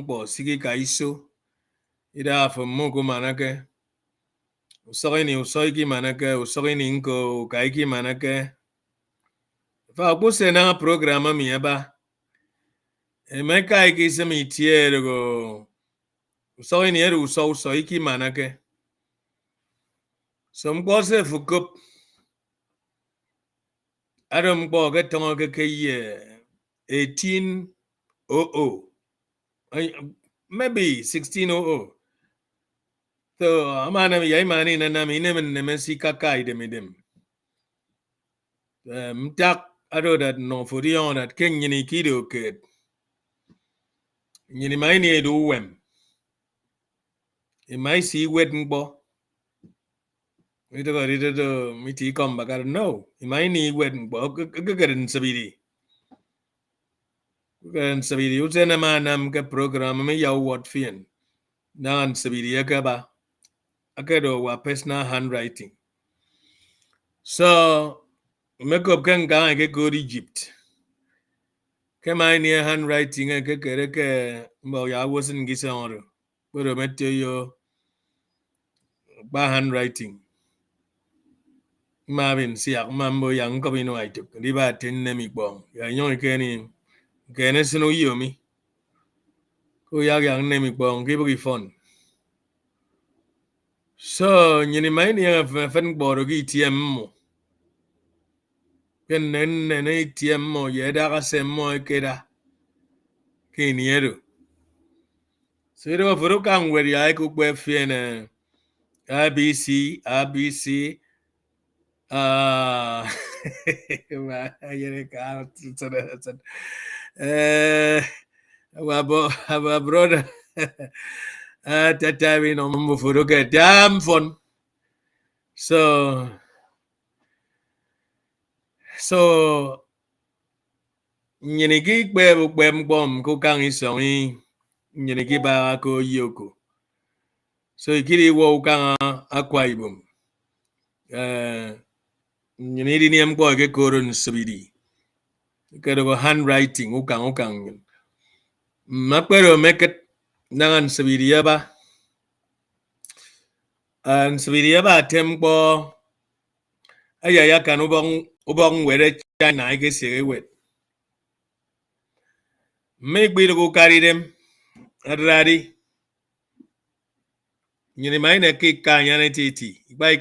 bo sigi ka iso ida for mogo manake usogini usoiki manake usogini inko kaiki manake fa buse na programa mi eba emeka iki semi tiero usogini eru usoiki manake some bose fukup Adam bo ke tongo ke ye 1800 maybe 1600 so amana mi yaimani na nami Nneme si kakai dem mtak ado that no furion that king nyini kido ke nyini maini edu wem imai si wedding bo ito miti kom bakar no imai ni wedding bo gagarin sabidi usena manam ke program me yaw what fien nan sabidi yakaba akedo wa personal handwriting so make up kan ga ke go Egypt ke mai ni handwriting ke kere ke mbo ya wosin gisoro pero metyo yo ba handwriting Marvin siak mambo yang ko bino ay tuk di ba tin ne mi bong ya nyoy kene sino yomi ko ya yang ne mi bong ki bu fon so nyini mai ni fen boro ki tiem mo ken ne tiem mo ye da ka sem mo keda ki ni eru so ro furu kan wer ya ku kwe fiene ABC yere ka our brother tata we no mufuru ke damn fun so nyini ki kpe mbom ko kan isoni nyini ki ba ko yoko so ikiri wo kan Akwa Ibom nyini di ni mko ke koron subidi ke do handwriting ukang mapero meket nangan subidi ba an subidi ba tempo aya kan ubong were China ke sire wet make be go carry them adari nyini mai ne ke kanya ne titi ibai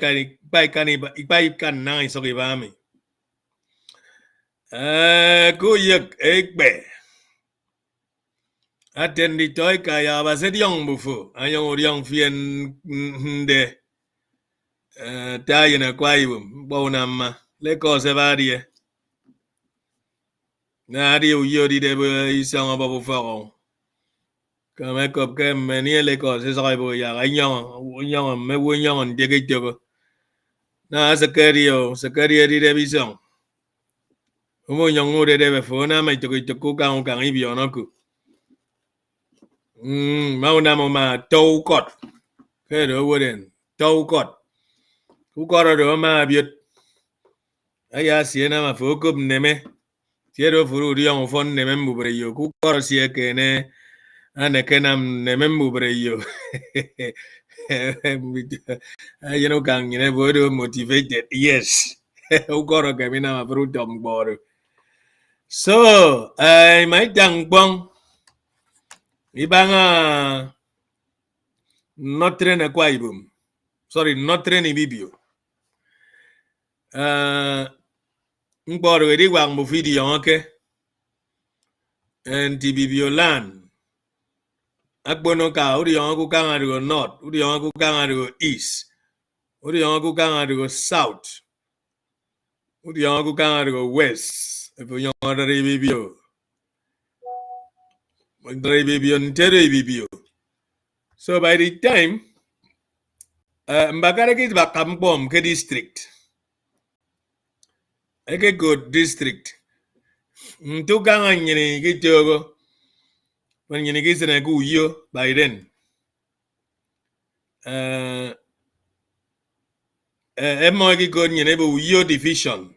kan na iso ke ba mi ko yek ekbe atendi toy kaya ba se diong bufu ayong diong fien de ta yena Akwa Ibom bo na ma le ko se ba die na di uyo di de isong ba bu fa ka me ko ke me ni le ko se so bo ya nyong me wo nyong de ke jogo na sakario di de bisong mo nyong de be fo na me to ko kan ibio no ku mau na ma tâu cọt cái đó vô đền tâu cọt cú có đó mà biết ai à xí na mà phố cướp Nneme chế đó phố đi ông phone Nneme Mbubreyo cú có xí cái này anh cái nam Nneme Mbubreyo ai nó càng như này vừa được motivated yes cú có cái mình nào mà phố đồng bò được so ai mấy thằng bông ibang Northern Akwa Ibom. Sorry, Northern Ibibio. Mboro edi wang mo video okay. And Ibibio land. Akbono ka udi yon ku kanga go north, udi yon ku kanga go east. Udi yon ku kanga go south. Udi yon ku kanga go west. If you want to Ibibio. Ibibio ntere Ibibio. So by the time Mbakara is Bakampom ke district. Eke good district. Tukanga nyini kitogo. When nyini kisene ku yo by then. Emo eke good nyini bu yo division.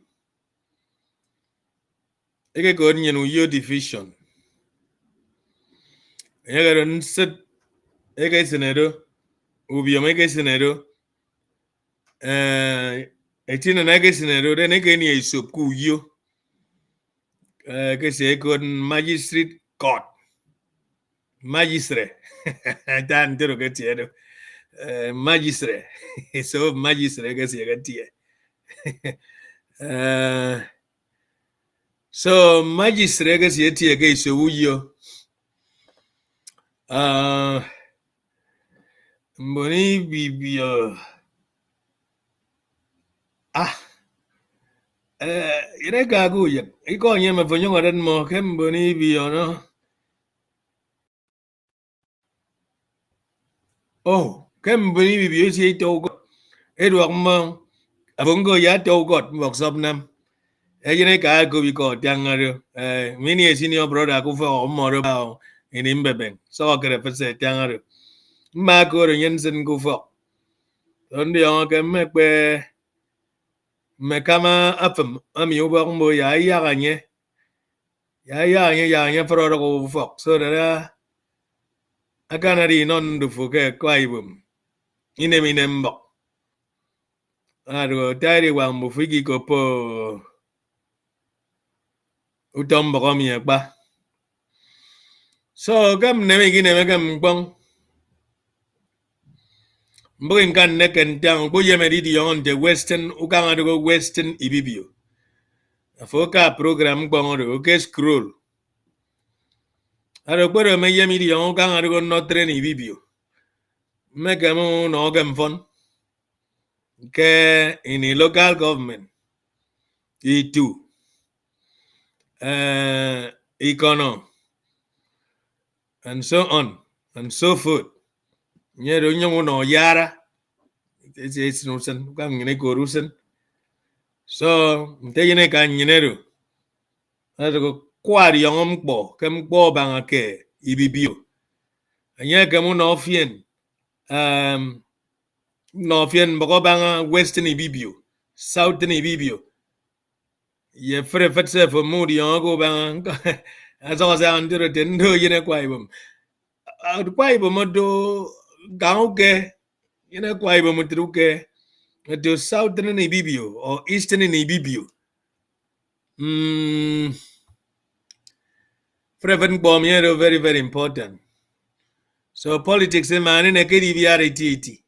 Eke good nyini yo division. Yagaron sit eke senedo ubiom eke senedo etina na eke senedo den eke ni isop ku yo ke se kon magistrate court magistrate tan tero ke tiedo magistrate so magistrate ke se ke tie so magistrate ke se tie ke so uyo mboni bibio ire ka ku ya iko nye me fonyo ngadan mo ke mboni bibio no ke mboni bibio si to go edwak mo abongo ya to got workshop nam ejene ka ko bi ko tiangaro mini senior brother ku fo mo ro ba ini mbeben so kere pese tiangaro ma ko ro yensen ku fo onde on ke me pe me kama afam ami uba mo ya ganye ya fro ro ku fo so da akana ri non du fu ke Akwa Ibom Nneme Mbubreyo aro tari wa mufiki ko po utom boko mi akpa so kam neme gi neme kam bong mbugin kan neken tang bu yeme di yon de western ukanga do western ibibio afoka program bong do ke scroll aro pero me yemi di yon ukanga do northern ibibio me kamo no gam fon ke in a local government e2 econo and so on and so forth nyero nyongo no yara it's no sen kan ngene ko rusen so mteyene kan nyinero ado kwari yongom kpo kem kpo banga ke ibibio anya kemu no fien no fien boko banga western ibibio southern ibibio ye fre fetse fo mudi yongo banga aso sa andiro tendo yene Akwa Ibom Akwa Ibom do gauke yene Akwa Ibom truke to southern ibibio or eastern ibibio Freven bomb here very, very important. So politics man in a KDVRAT.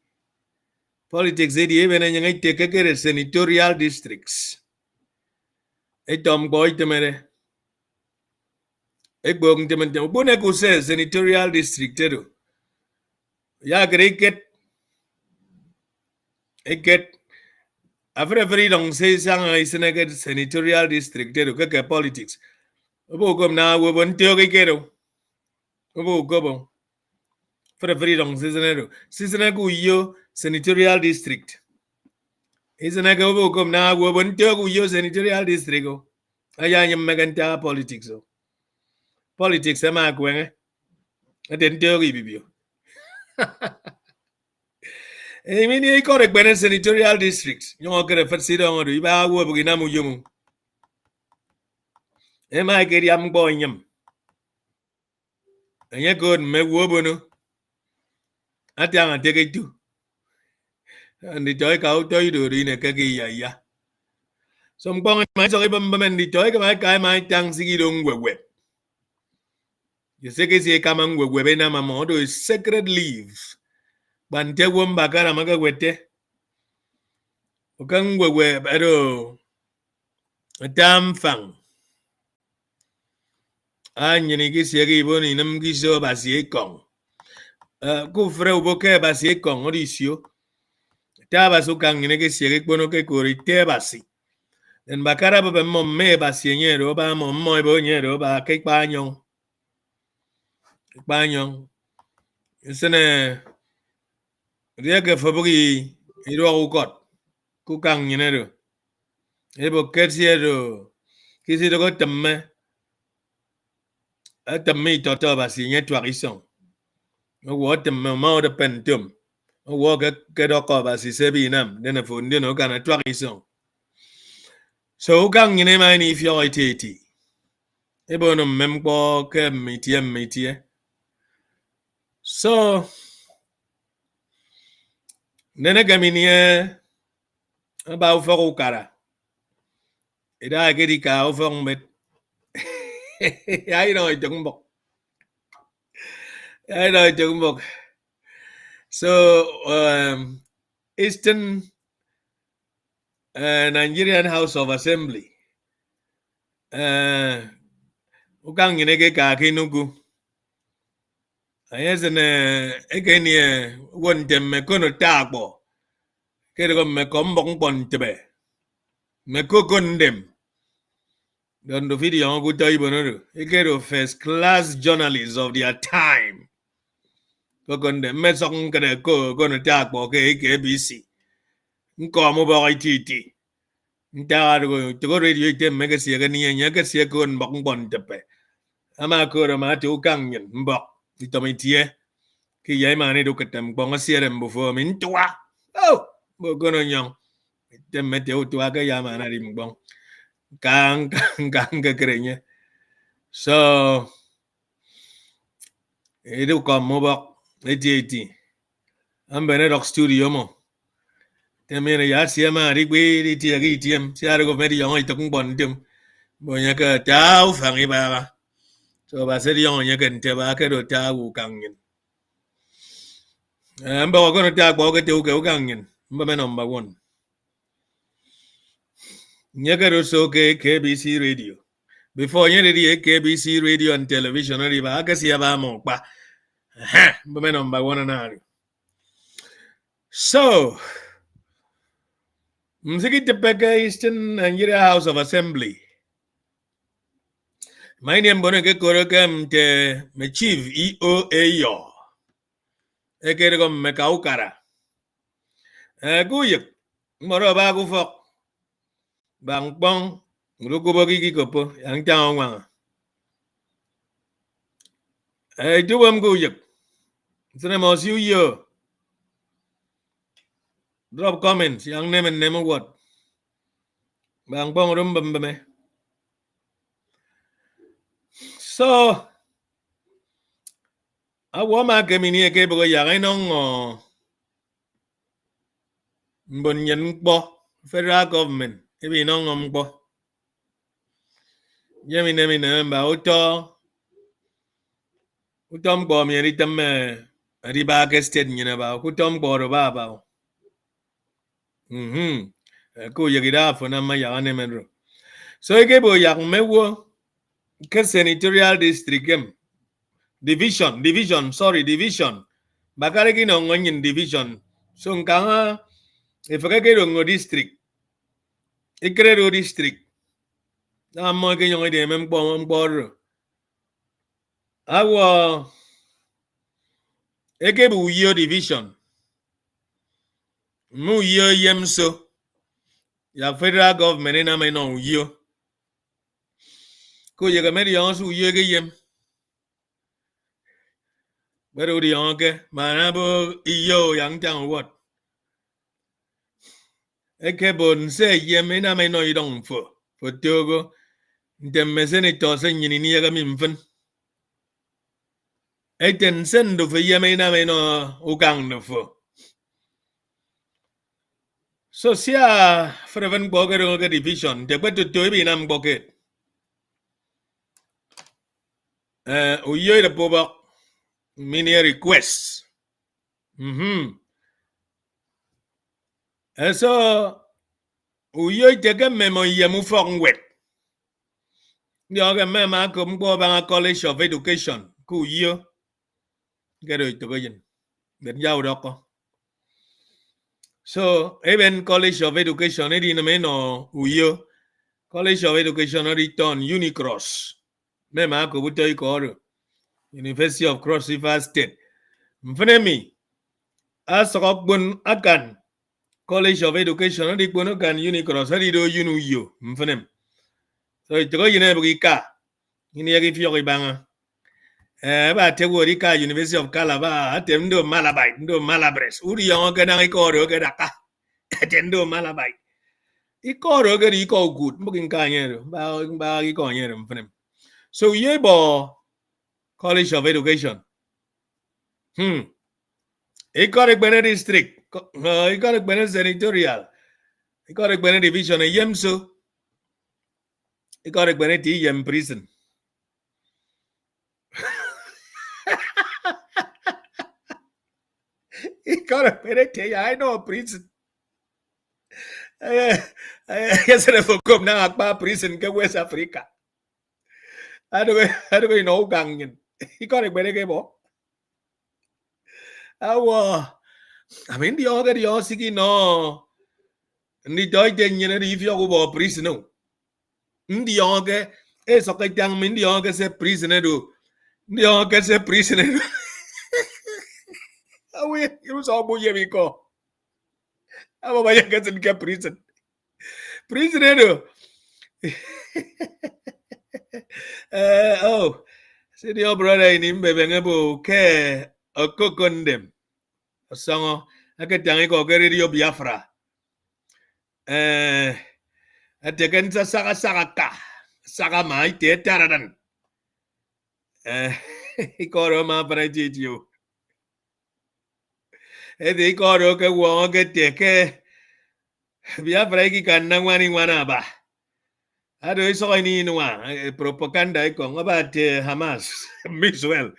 Politics even in take a senatorial districts. A tom boy to mere. A bong to Boneco says senatorial district. Ya get a get a very long says is a senatorial district. Politics. Come now, we won't take a ghetto. Go. For a very long season. Season yo senatorial district. Isn't a go come now? We won't talk with your senatorial district. I am Meganta politics. Politics, am I going? I didn't tell you. I mean, you correct Benin senatorial district. You want to first sit on the Iba Wabinamu Yum. Am I get young boy yum? And you could make Wobono. I take it too. And the toy out to you in a kaki ya. Some bong my sorry bumman the toy my guy my tongue singing on web. You say it's a common webena mamodo is sacred leaves. Bante wom bakara maga wete. Ukang web ado a damn fang. Anyaniki segi boni namgiso basie kong. Kufre uboke basie kong odisio. Tabasukang in a segi bono ke kuri tebasi. Then bakara baba me basienero ba moy bonero ba cake banyon. Banyon. Isn't a Riaka Fabri Iro got Kukang Yenero. Ebo Kersiero Kisi got the me at the meat or Tobasi yet to Arison. What the mouth of pentum. Walk a Kedokobas is Sebinam, then a Fundino can a Twarison. So Gang in a mine if you're 80. Ebonum Membo Kem Metier. So nene gaminie ba ufok ukara ida gedi ka ufok met ai rồi chừng bọc ai rồi chừng bọc. So Eastern Nigerian House of Assembly ukang ngine ke ka kinugu ayesene ekeni wontem me kono tagbo kere ko me kombong pontebe me kokondem don do video go tai bonoru ekero first class journalists of their time kokondem me song kere ko kono tagbo ke KBC nko mo ba ITT ntago go radio tem me ke sia ke ni nya ke sia kon bong pontebe ama ko ma tu kang yin mbok itomitie ki yai mane do ketem bong asierem before min tua oh bo gono nyong tem meteo tua ke ya mana rim bong kang ke kerenya. So itu kom mo bok eti ambene rock studio mo temene ya siama rigwe di tia gi tiem siara go meri yong ito kung bon tem bonya ka tau fangi ba so ba se yong nya ken te ba ke do tau kangin mba ko no ta ko ke te ke kangin mba me number 1 nya ke do so ke KBC radio before nya di KBC radio and television ri ba ka sia ba mo pa mba me number 1 na. So mziki tepeka Eastern Nigeria House of Assembly my name bono ke korokem te me chief EOA yo ekere kom me kaukara kuyek moro ba ku fok bang pong ruko bagi ki kopo yang chang wang tuwam kuyek sene mo siu yo drop comments yang Nneme what bang pong rum bambame. So awama kemini ke bogo yang nong mbon yen po federal government ebi nong po yemi Nneme ba utom bo mi ri tam riba ke state nyina ba utom bo ro ba ko yegida fo na ma ya Nneme ro so ke bo yak mewo ke senatorial district division bakare ki no ngonyin division so nganga ifake ke ro district ikrero district na mo ke yong de mem bo awo eke bu yo division mu yo yemso ya federal government na me no yo ko ye ga me yon su yo ke yem pero di yon ke mana bo iyo yang tang what eke bon se yem na me no idong fo togo ndem mesene to se nyini ni ga mi mfen eten sendo fo yem na me no ukang no fo. So sia freven boger ke division de kwetu to bi nam boget uyo de boba mini request so uyo de ke memo yemu fong wet ndio ke mema ko mbo ba college of education ku uyo gero to yen ben yaw doko. So even college of education edi no meno uyo college of education return Unicross mema ko buto iko University of Cross River State mfenemi asokbon akan college of education di bono kan Unicross adi do uyo mfenem so ito yine bugika ini yagi fiyo ibanga ba te wori ka University of Calabar atem do Malabai do Malabres uri yon ka nang ikoro ka daka atendo Malabai ikoro ka iko good mbukin ka nyero ba iko nyero mfenem so yebo college of education Ikorik bene district, ikorik bene senatorial, ikorik bene division yemso, ikorik bene ti yem prison. Ikorik bene ti I know prison. Yesterday for come na Akwa prison ke West Africa. Aduh ino gangin. Ikorik bene ke bo. Awa. Amin di sigi no. Ndi doi nyene di fio go prison no. Ndi oge so ke jang min di se prison do. Ndi se prison do. Awi you so bu ye mi ko. Aba ba ke sin ke prison. Prison do. Oh. Sidi brother ini mbebe ngebo ke okokondem. Songo aketang ko ke radio Biafra. Ateken sa saka mai te taradan. Ikoro ma prejitio. Edi ikoro ke wo ke teke Biafra ki kanang wani wana ba. Ado iso ini nwa propaganda iko about Hamas Miswell.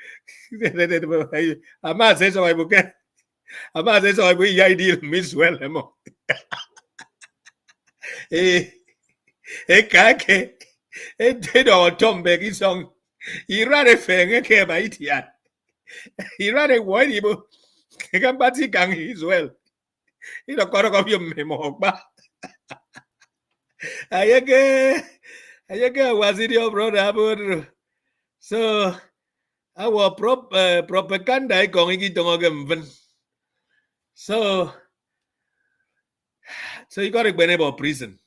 Hamas eso ay buke. Hamas eso ay buke ya deal Miswell mo. Kake dedo tombe ki song irare fenge ke ba itian. Irare woni bo kan bati kang Israel. Ino koro ko yo memo ba. Ayake waziri brother. So our propaganda iko ngi tongo gemven. So you got to be about prison.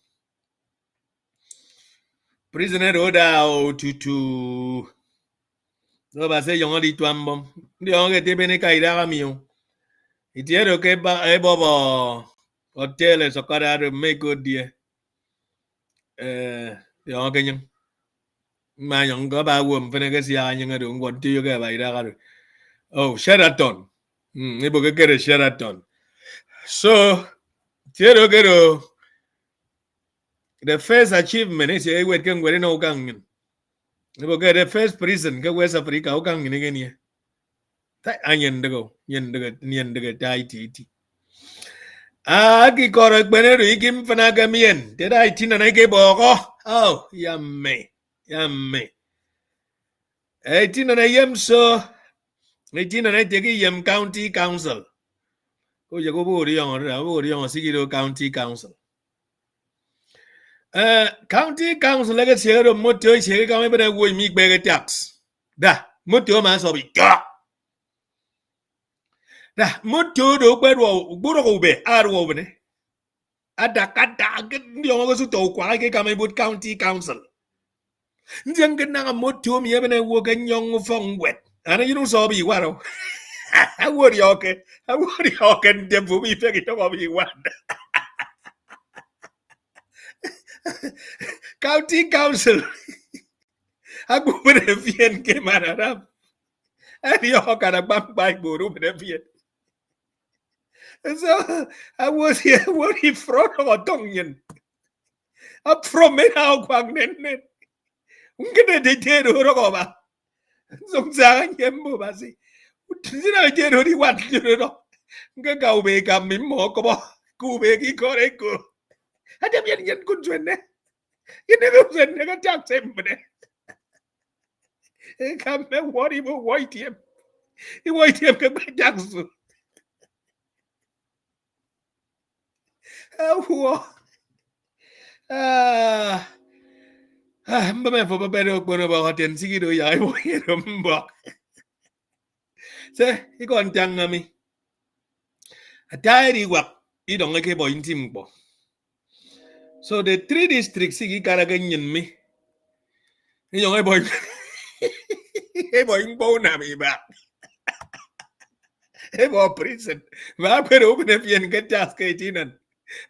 Prisoner order to no ba se yongo di twambom. Ndi onge te bene kaida kamio. Itiero ke ba bobo hotel so kada make good dia. Yongo kenyang. Ma yong go ba wom fene ke sia nyang do ngon ti yo ke ba ida ka. Oh, Sheraton. Ibo ke kere Sheraton. So tiero ke the first achievement is a wet can wear no gang. The first prison ke West Africa o gang ni gani. Tai anyen dego nyen dego tai ti. Ki korek beneru ikim fanaga mien. Did I tina na ke boko? Oh, yamme. Tina na yem so. Tina na teki yem county council. Ko jago bo riong sigiro county council. County council like share moto share kami bena wo mi gbege tax. Da, moto ma so bi. Da, moto do gbero go be arwo bene. Ada kata ndi ongo su to kwa ke kami but county council. Njang na moto mi bena wo ke nyong fong wet. Ana you so bi waro. Awori oke ndembu mi fe ki to bi wanda. County council. Aku benefian ke manarap. Ani yo kana bambay buru benefian. So I was here what he front of a tongue. Up from me now kwang nen. Ungene de tero roba. Song sang yembo basi. Sina tero di wan tero. Nga kau be kam mo ko ba. Ku be ki kore ko. Ada bien yen kun twenne. Yene go twenne ka tak sembe. Kam me wori bo white yem. I white yem ka ba jaksu. Mbame fo babero kono ba hoten sigido ya bo yero mbo. Se ikon tangami. Atari wak idong ke bo intim bo. So the 3 districts sigi karaga nyen mi. Idong boy. E boy bo na mi ba. E bo prison. Va pero bene bien ke task ke tinan.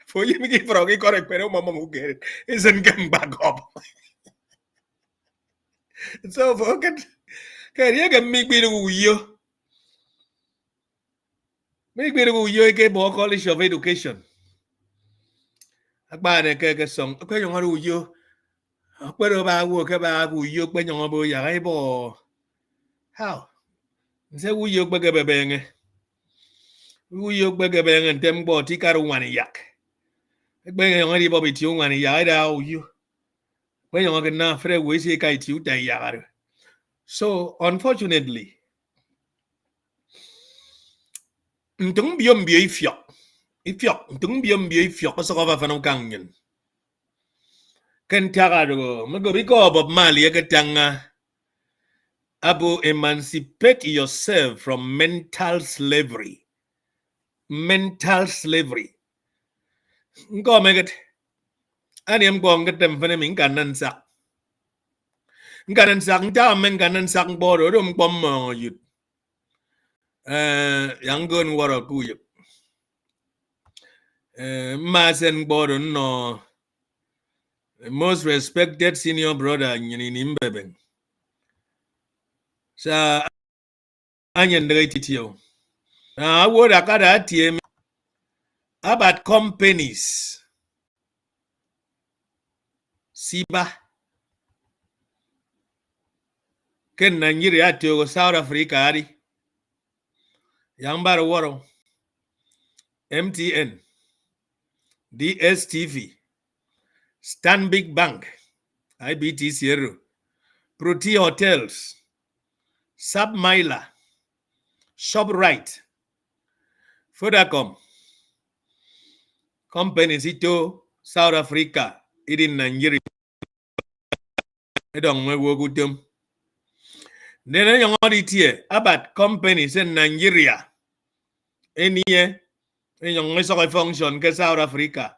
Fo yimi ki frogi korek pero mama muger. Isen kem back up. So forget. Kaya ga mi biru yo. Make me go you ke bo college of education. Akba ne ke song. Akwa yung haru you. Akwa do ba wo ke ba ku you kwe yung bo ya ai bo. How? Nse wu you kwe ke bebenge. Wu you kwe ke bebenge tem bo ti karu wani yak. Kwe yung hari bo bi ti wani ya ai da you. Kwe yung ke na fre we si kai ti uta ya. So unfortunately, ntung biom bi ifiok ntung biom bi ifiok so ka fa no kangen ken tagaro mo go biko Bob Marley ke tanga abo emancipate yourself from mental slavery ngo meget ani em gong ketem fene min kanan sak ta men kanan sak bodo dum pom yut yang gon waro ku yut masen bodo no most respected senior brother Nneme Mbubreyo sa anyen de titio would akada tiem about companies siba ken Nigeria to South Africa ari yang bar woro MTN DSTV Stanbic Bank IBTC Proti Hotels Submila ShopRite Vodacom companies ito South Africa in Nigeria edong me wo gutum nene yung auditie about companies in Nigeria eniye yung so function ke South Africa.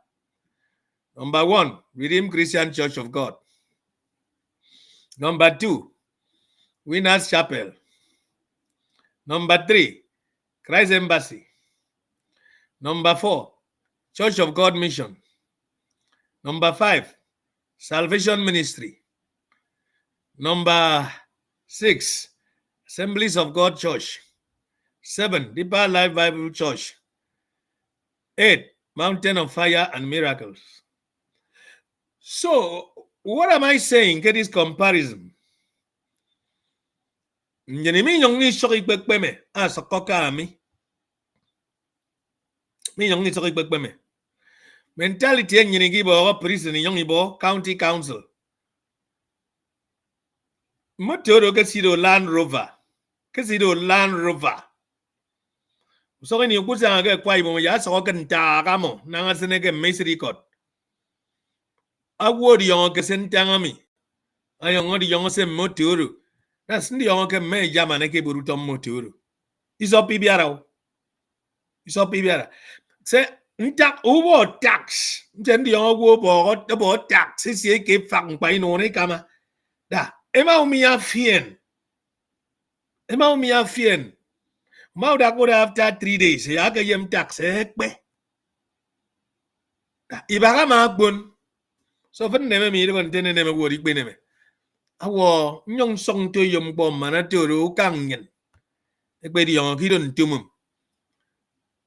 Number 1, Redeemed Christian Church of God. Number 2, Winners Chapel. Number 3, Christ Embassy. Number 4, Church of God Mission. Number 5, Salvation Ministry. Number 6, Assemblies of God Church. 7, Deeper Life Bible Church. 8, Mountain of Fire and Miracles. So, what am I saying? Get this comparison. Nneme nyong ni soki kpekpeme sokoka mi nyong ni soki kpekpeme mentality nyini gi bo prison nyong ibo county council motoro ke sido Land Rover so ni kusa ga Akwa Ibom ya so ka nta ka mo na ngasene ke record awodi yon ke sentanga mi ayon ngodi yon se motoro that's ndi yon ke me jama ne ke buruto motoro iso pibiara se ntak ubo tax ndi yon go bo tax si ke fang pa ino ne kama da ema umia fien mau da go after 3 days ya ga yem tax ekpe ibaga ma gbon so fen neme mi ron tene neme wori gbe neme awo nyong song to yom bom mana to ro kangen ekpe di yon kidon tumum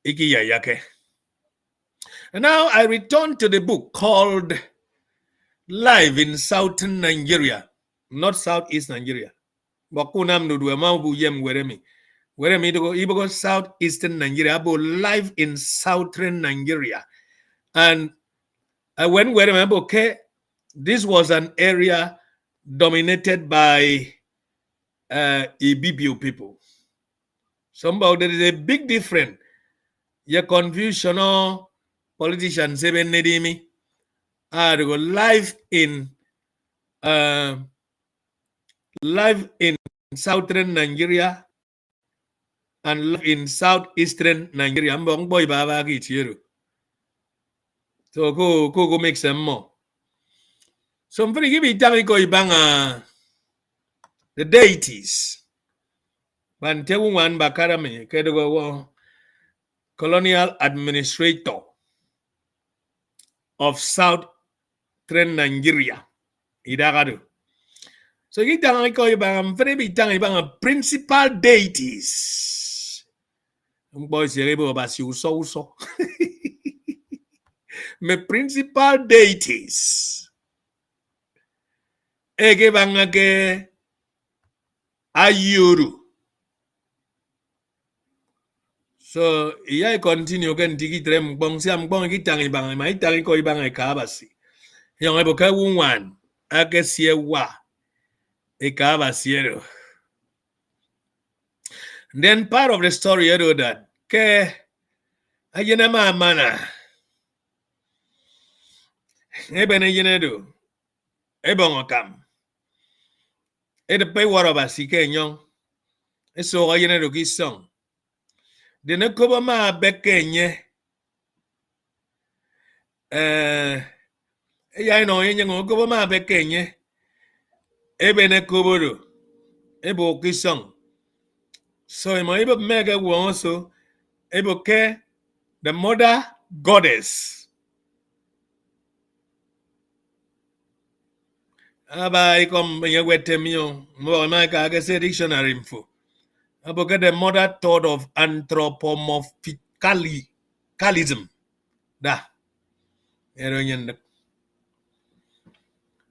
iki ya yake. And now I return to the book called Live in Southern Nigeria, not Southeast Nigeria. Bakunam no do ma bu yem weremi to go ibo Southeastern Nigeria about live in Southern Nigeria. And I went where okay, this was an area dominated by Ibibio people. Somehow there is a big difference. Your confusion or politicians say Nneme to go live in Southern Nigeria and live in Southeastern Nigeria. Mbong boy baba ki chiro. So go make some more. So I'm going to give you the deities. Bantewan Bakarame, Kedogo, colonial administrator of Southern Nigeria. Idagado. So you tell me I'm very big time about principal deities. Boy serebo basi uso. My principal deities. Ege bangage ayuru. So iya continue kan tiki trem bong siam bong kitang ibang mai tang ko ibang ay kabasi. Yung ebo ka wunwan ake siewa e kabasiero. Then part of the story that ke ayena mana ebe na yene do ebong okam ede pe waro basi ke nyong eso ayene do ki song de ne ko ba ma bekenye ya no yenye ngo ko ba ma bekenye ebe ne ko bodo ebo ki song so imo ebe mega won so ebo ke the mother goddess aba ikom yewete mio mo ma ka ga se dictionary info abo ke the mother thought of anthropomorphicalism da ero nyen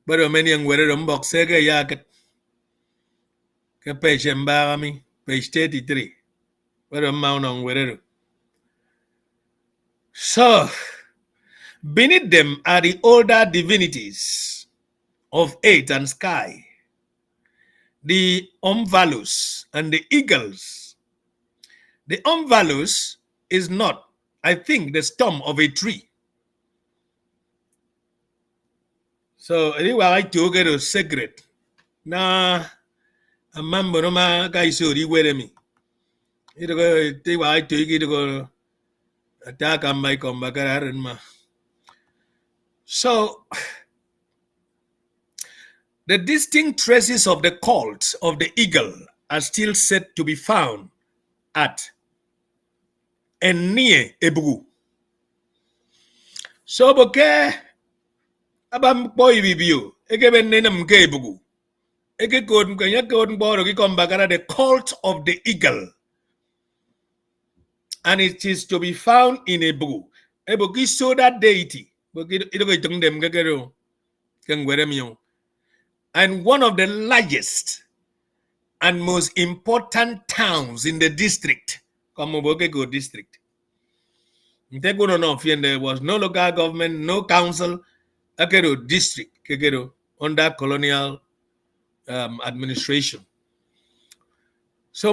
pero meni ang were mbok sege ya ke page mbagami page 33 pero maunong were so beneath them are the older divinities of earth and sky, the Omvalus and the eagles. The Omvalus is not, I think, the stump of a tree. So, anyway, I took it a secret. Na, a mambo no ma kaisuri were me. It go, I took it go attack on my combakaran ma. So, the distinct traces of the cult of the eagle are still said to be found at Nneme Mbubreyo. So, boke abam boy bibio eke benene mke Mbubreyo eke kod mkanya kod mboro ki kombakara the cult of the eagle, and it is to be found in Mbubreyo. Eboki so that deity boki ito ko itong dem kakero kangwere miyo, and one of the largest and most important towns in the district, Komobokego district. There was no local government, no council, Akero district, Kekero, under colonial administration. So,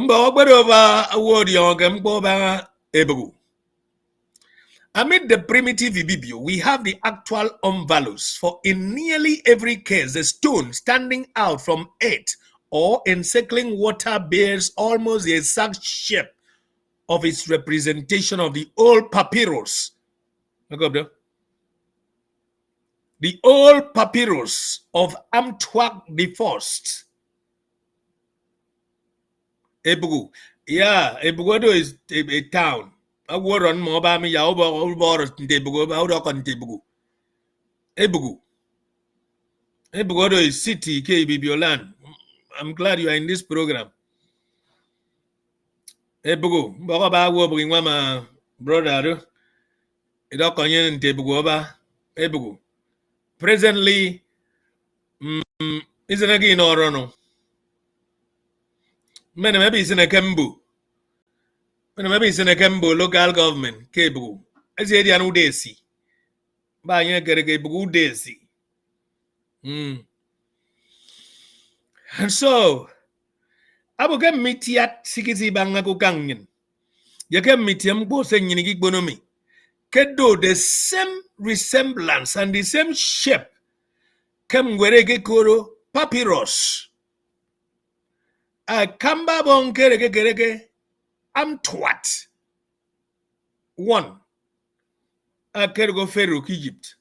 amid the primitive Ibibio, we have the actual Omvalus, for in nearly every case, the stone standing out from it or encircling water bears almost the exact shape of its representation of the old papyrus. The old papyrus of Amtwak the First. Ebugu. Yeah, Ebugodo is a town. I word on Mobami Yaoba Boros Tebugo, Audokon Tebugu. Ebugodo is city, Bibiolan. I'm glad you are in this program. Ebugu, Boba Wobring Mama, brother. Idokonyen Tebugoba, Ebugu. Presently, isn't again or no? Maybe it's in a Kembu. Maybe it's in a Kembu local government, Kebu. I say the Anudesi. By Yankebu Desi. And so, I will get meet yet Sikisi Bangaku Kangan. You can meet him both in Yiniki Bonomi. Kedo, the same resemblance and the same shape. Kem Werege Koro Papyrus. A Kamba Bon Kerege Amtwat. One. A Kergo Feruk, Egypt.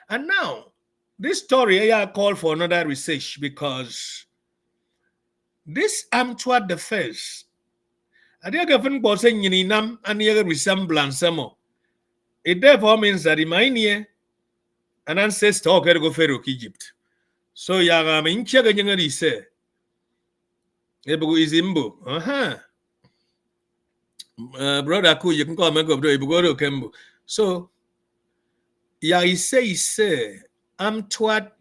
And now, this story I call for another research because this Amtwat the first, I think I've been saying Yininam and the resemblance some. It therefore means that in my near an ancestor Kergo Feruk, Egypt. So Yagam in Chaganyangari say, Ebu is Imbu. brother ku you can call me go bro ibugo kembo. So ya ise am twat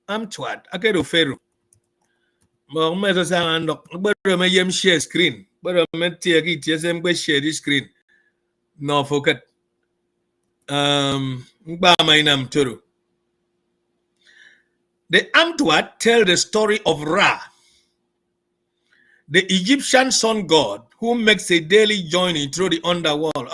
akedo feru. Mo me so sa andok bro me yem share screen. Bro me tie ki tie sem go share this screen. No forget. Ngba mainam turu. The Amtwat tell the story of Ra, the Egyptian sun god who makes a daily journey through the underworld.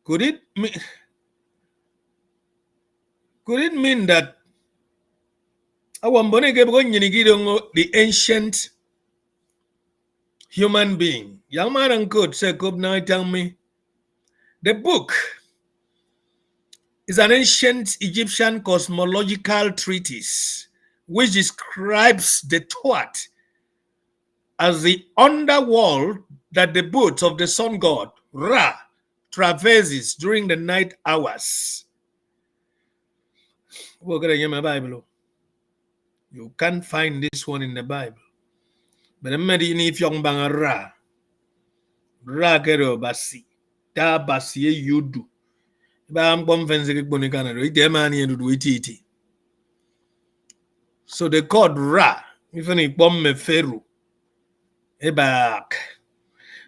Could it mean that the ancient human being? Young man could say, tell me. The book is an ancient Egyptian cosmological treatise which describes the Tuat as the underworld that the boats of the sun god Ra traverses during the night hours. We're going to get my Bible. You can't find this one in the Bible. But I'm not in if young bang Ra. Ra kero basi. Da basi you do. Ba am bom fense ke bonikana do. Ite mani do iti. So the god Ra, even if bomb me feru. Back.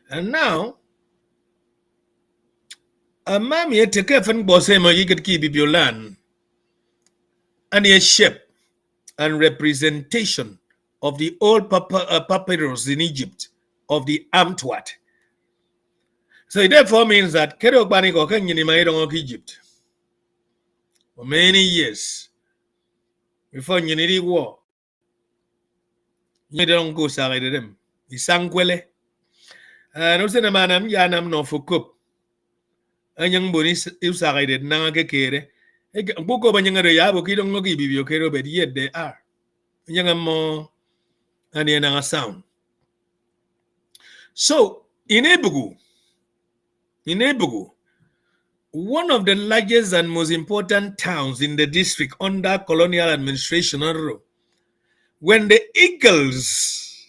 And now, a mammy take a fan bossema you could keep your land. And a shape and representation of the old papyrus in Egypt of the Amtwat. So it therefore means that Kerokbaniko can in Egypt for many years before Unity War. You don't go side them. Isankwele. And also the manam yanam no for cup. And young bonis uside nanga kere. Boko banyanga yabo kidong logi bibio kero, but yet they are. Young more and a sound. So in Ebugu, one of the largest and most important towns in the district under colonial administration, when the eagles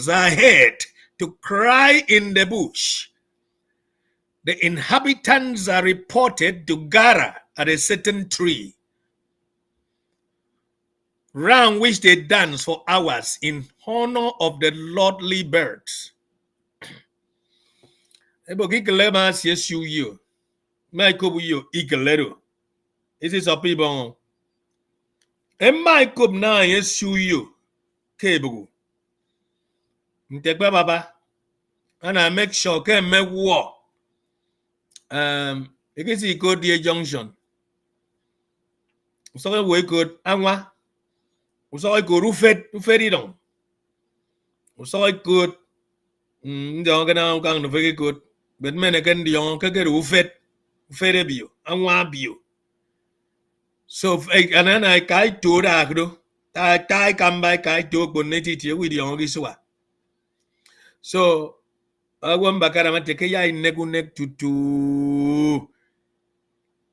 are heard to cry in the bush, the inhabitants are reported to gather at a certain tree, round which they dance for hours in honor of the lordly birds. This is a people. Emma Cobb na yesu you. Kebu. Ntekwe baba. And I make sure can make war. You can see go the junction. So we could anwa. So I go rufet it on. So I could the gang no very good. But men again the young can get rufet bio. Anwa bio. So and then I kai to da do. Tai come by kai to bonnet with the young iswa. So Agwam bakara mateke ya inegunek tutu.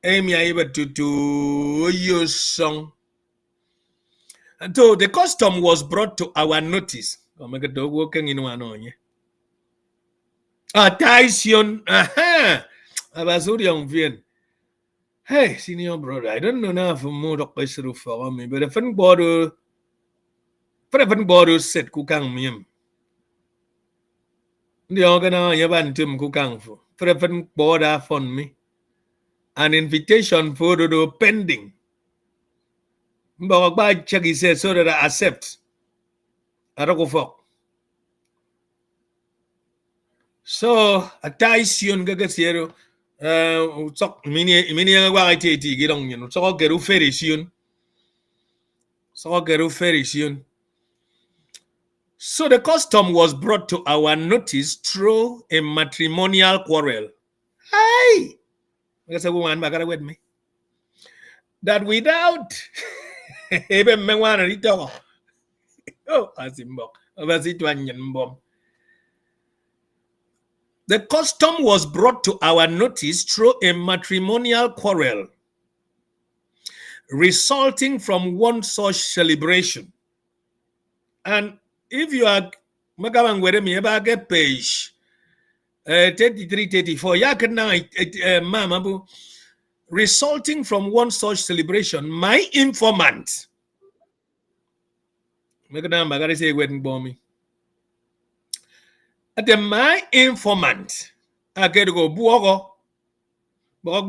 Emi aiba tutu your song. And so the custom was brought to our notice. Omega dog walking in one on ye. Taisyon. Aha. Abasuri young Vien. Hey, senior brother, I don't know now for more of Pesru for me, but if an border said kukang mim. The organ yaban tim kukang for. Preferent border fund me. An invitation for the pending. But check he said so that I accept. I don't go for. So a Taisyon Gagasero mini wagati gidong you know so geru ferisyon. So the custom was brought to our notice through a matrimonial quarrel. Hey! That's a woman back with me. That without even me want to talk. Oh, Asimbok. The custom was brought to our notice through a matrimonial quarrel. resulting from one such celebration. And if you are get page 33, 34, mama, resulting from one such celebration, my informant, at my informant, I get to go buogo, or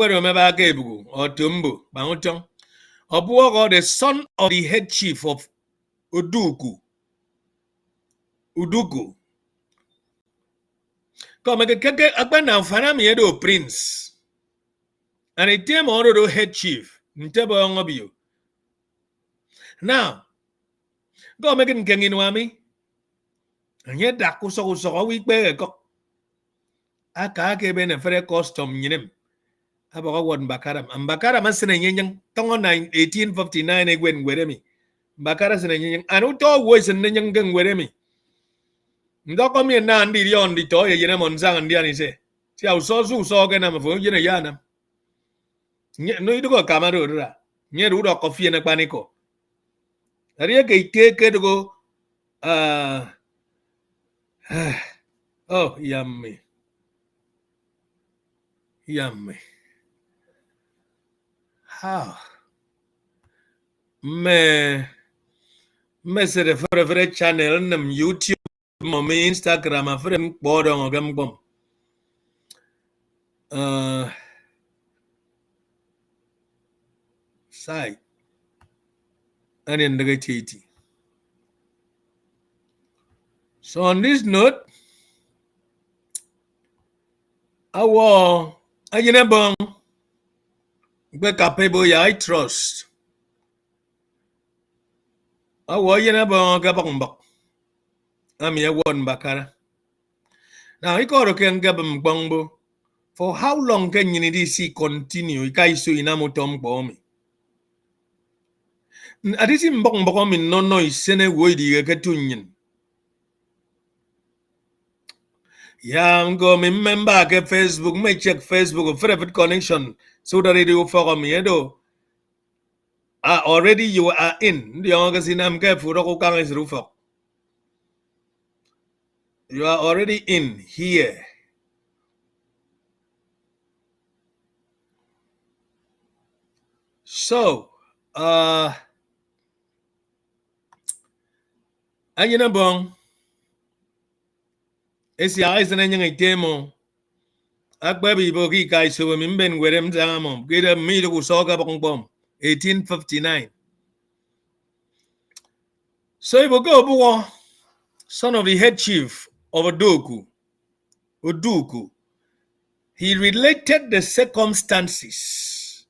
tumbo, bangotong, or buogo, the son of the head chief of Udugu. Come again, now, Fanami Prince. And it came on the head chief. Now, go make it Kangin Wami. And yet, that was also a week back. I can't give a very custom in about one Bakaram. And Bakaram is in a young tongue 1859 again with me. Bakaras in a young, and who told was in the young gun with me. Ndoko mi na ndi yon di to ye mon sang ndi ani se. Si au so su so ke na mo ye na ya na. No idu ko kamaro ra. Nye ru do coffee na paniko. Ari ke go oh yummy. How me se refer channel nam YouTube mo me Instagram a frem bodo ngam bom. Sai ani ndege. So on this note, our ayinabong capable I trust. Our ayinabong gabong. I'm here one bakara. Now I got can gabam bongbo. For how long can you see continue? Ikaisu inamutom bomi. Adisim bong bong in no is sene woody a catunyan. Yeah, I'm going to remember ke Facebook. May check Facebook for a connection. So the radio for me, already you are in. The magazine I'm careful. You are already in here. So, ayina bong. Esi ayis na nyang itemo. Akbabi bogi kai so mimben werem zangamo. Gida mi do soga bong bom. 1859. So he will go buwa, son of the head chief of Udugu. He related the circumstances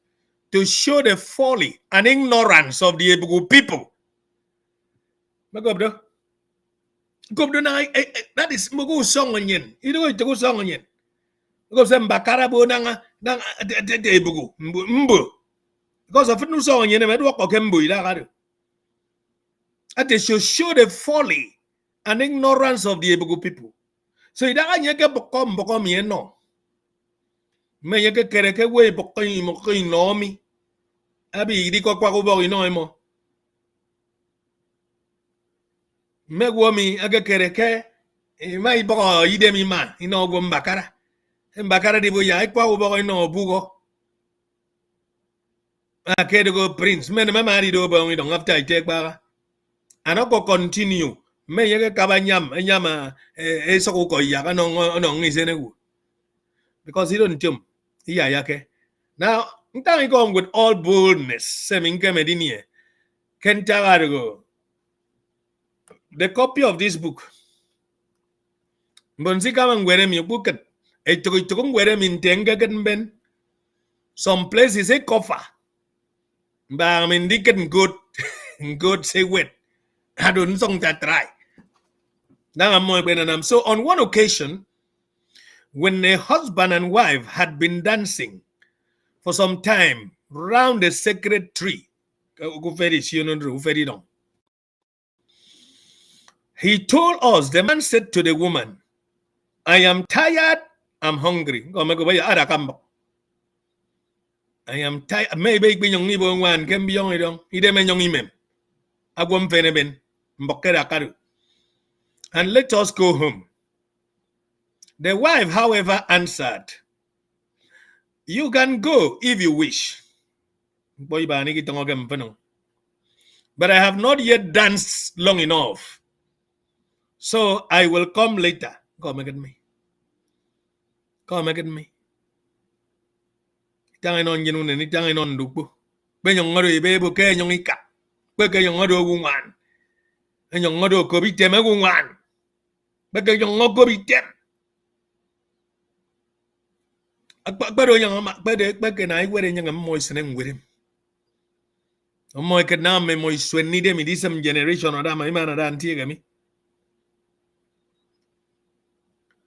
to show the folly and ignorance of the Ebugu people. That is Mugu song on yen. You know it to go song on yen. Because them Bakarabo nanga Ebugu Mbu. Because of no song on yen, I walk Okembu. And they should show the folly and ignorance of the Ebugu people. So it doesn't become yen no. May you get kereke way bokoin no me. Abi di ko kwa ko ino mo. Megwomi aga kereke mai boko ide mi ma ino go mbakara. Mbakara di bo ya kwa ko ino bugo. Akede go prince men me mari do bo ino after I take ba. Anoko continue. Me yeke kabanyam nyama so ko ya ka no ngizene ku. Because he don't jump. Iya yake. Now, I'm going with all boldness. The copy of this book. Some places a cover. But I mean, they can good say wet. I don't think that try. Now I'm more than so on one occasion, when a husband and wife had been dancing for some time round a sacred tree, he told us, the man said to the woman, I am tired, I'm hungry. And I am tired. Maybe be young Ibo one can be young. He dem young him. I won't feneben. Mbokera karu. And let us go home. The wife, however, answered, you can go if you wish. But I have not yet danced long enough. So I will come later. Come again me. Come again me. Tangin on you and tangin on dupo. When you're not able to carry your ika. Because you're not a woman. And you're not a copy them a woman. Because you're not going to be them. But I wear young moistening with him. Moi can now me moi swenny them in this generation or that my man and tigami.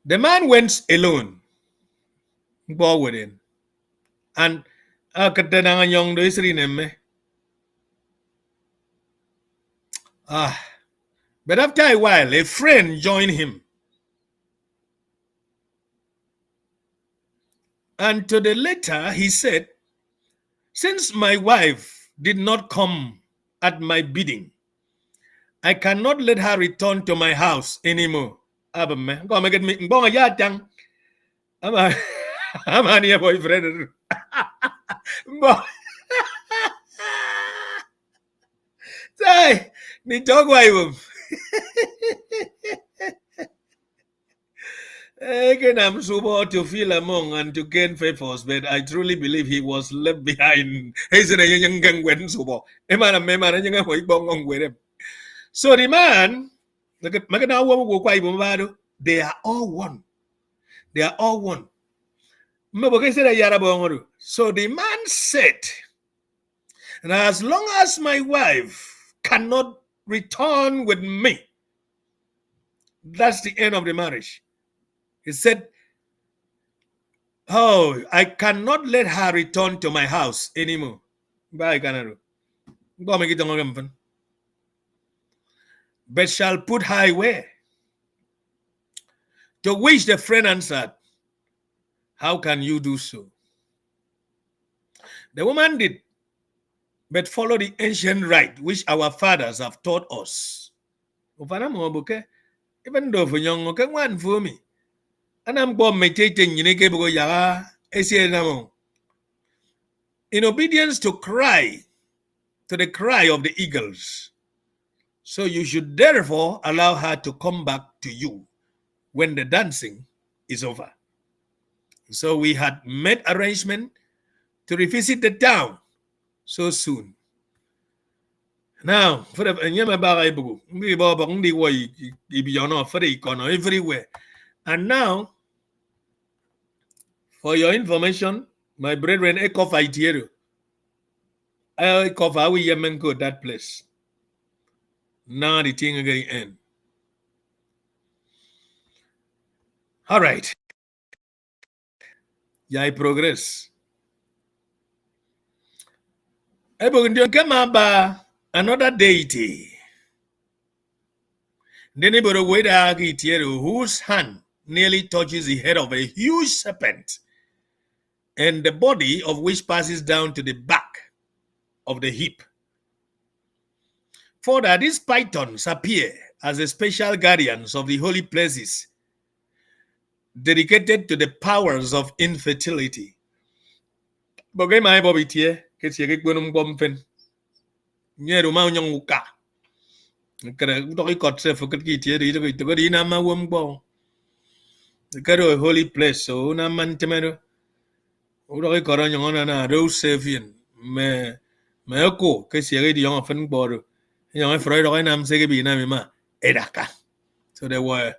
The man went alone. Go with him. And I could then a young dois me. But after a while, a friend joined him. And to the latter, he said, since my wife did not come at my bidding, I cannot let her return to my house anymore. I'm a near boyfriend. Say, ni talk why I'm super to feel among and to gain favors, but I truly believe he was left behind. So the man, they are all one. They are all one. So the man said, and as long as my wife cannot return with me, that's the end of the marriage. He said, oh, I cannot let her return to my house anymore. But shall put her away. To which the friend answered, how can you do so? The woman did, but follow the ancient rite which our fathers have taught us. Even though for young, okay, one for me. And I'm born meditating in obedience to the cry of the eagles. So you should therefore allow her to come back to you when the dancing is over. So we had made arrangement to revisit the town so soon. Now, for the everywhere. And now, for your information, my brethren, I cover we Yemen go that place. Now the thing again end. All right. I progress. Another deity. Whose hand nearly touches the head of a huge serpent, and the body of which passes down to the back of the hip. For that these pythons appear as the special guardians of the holy places, dedicated to the powers of infertility. Holy place, so na man temero. Uro koron yung na rose savian me ko kasi di yung fan boro. Yung Freud okay nam sige bi na ma edaka. So there were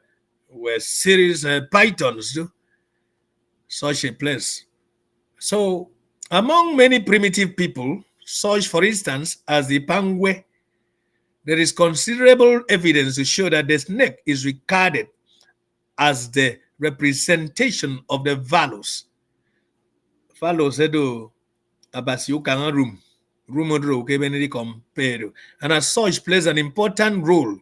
series pythons do such a place. So among many primitive people, such for instance as the Pangwe, there is considerable evidence to show that the snake is regarded as the representation of the valos. Valos edo abasiu kanga room and as such plays an important role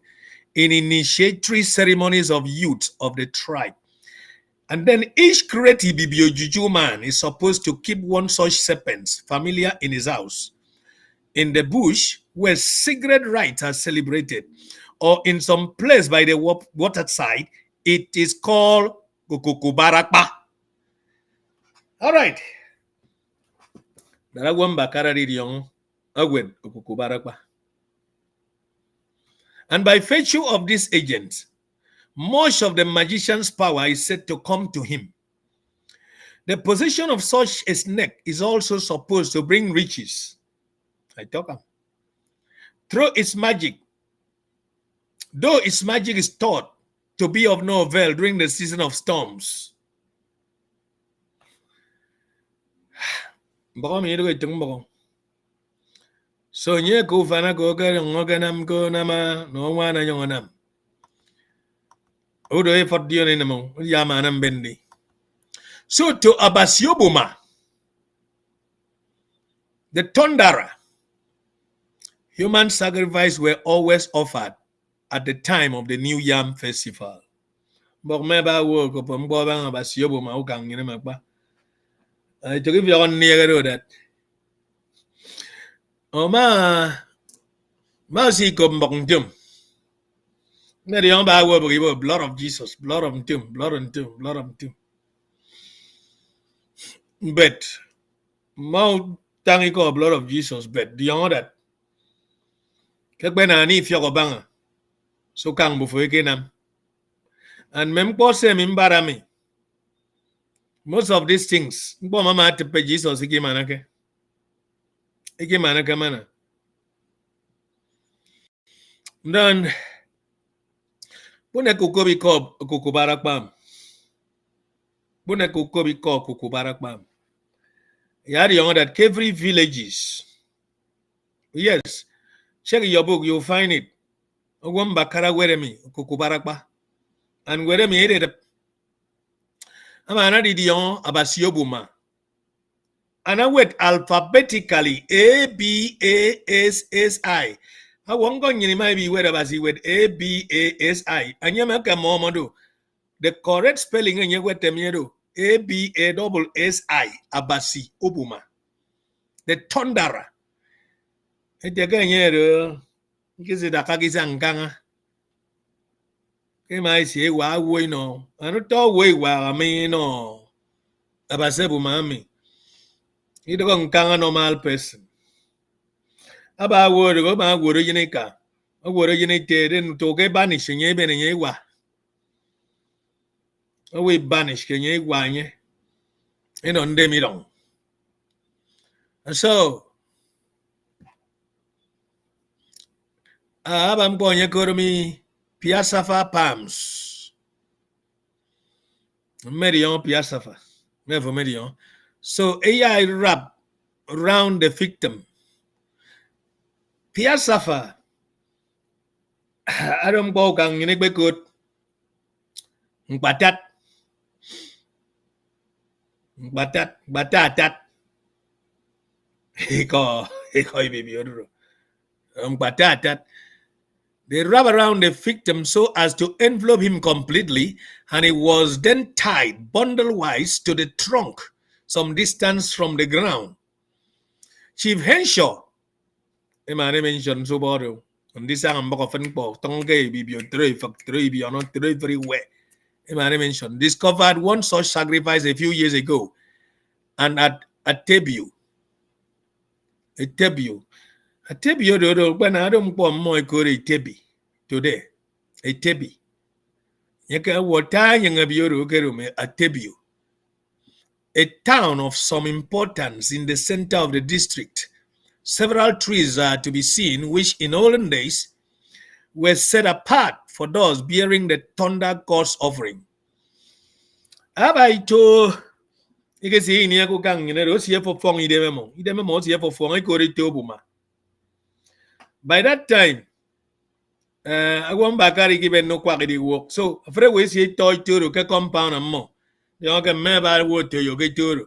in initiatory ceremonies of youth of the tribe. And then each creative bibiojuju man is supposed to keep one such serpent familiar in his house, in the bush where secret rites are celebrated, or in some place by the waterside. It is called kukubarakpa. All right. And by virtue of this agent, much of the magician's power is said to come to him. The position of such a snake is also supposed to bring riches. I talk about. Through its magic, though its magic is thought to be of no avail during the season of storms. So nye ko fana ko ka ngoganam ko nama no wana yonganam. Odo e fordio ni namo yama nam bendi. So to Abasiobuma, the Tondara, human sacrifice were always offered at the time of the New Yam Festival. Bogmeba wo ko pombo bang Abasiobuma ukang ni magba. I to give you on near that. Ma si kom jum. Neri on ba wo blood of Jesus, blood of tomb, blood of tomb, blood of tomb. But Mount Tangico blood of Jesus, but beyond that. Kakbena ni fiyoko banga. So kang bufo kenam. And mempose mimbarami. Most of these things, mpo mama tepe Jesus iki manake. Iki manake mana. Then Bune kukobi ko kukubarakbam. Bune kukobi ko kukubarakbam. Yari on that every villages. Yes. Check your book, you'll find it. Bakara weremi kukubarakba. And weremi ere. Amana di dion Abasiobuma. And I went alphabetically ABASSI. I won't go in my be where Abasi with ABASI. And you make a moment. The correct spelling in your wet temiedo ABASSI Abasi Obuma. The Tondara. It again here. Because it a kagizanganga. Came I say, why we no? I don't know way where I mean no. Abasebu mami. You don't kanga normal person. Aba word go ma word yinika. A word yinite then to get banish and ye ben and ye wa. Away banish can ye wanye. And on them long. And so I'm going to go to me Piasafa Palms. Medion Piasafa. Never medion. So AI wrap around the victim. Piasafa. I don't go kang in a good. Batat. He call baby. Batat. They wrap around the victim so as to envelop him completely, and he was then tied bundle-wise to the trunk, some distance from the ground. Chief Henshaw, Emane mentioned so bottle, and this I'm often for Tongue Bibi not very well. Emane mentioned discovered one such sacrifice a few years ago, and at Tebu. A tebi when I don't want more good a tebi today. A tebi. Yaka water young a bioro a tebi. A town of some importance in the center of the district. Several trees are to be seen, which in olden days were set apart for those bearing the thunder god's offering. Abaito. You can see in here go gang in a Russia for fong idememo. Idememo here for fong I go to by that time, I won't back given no quality work. So, afraid we see toy to compound and more. You can never word to you get to.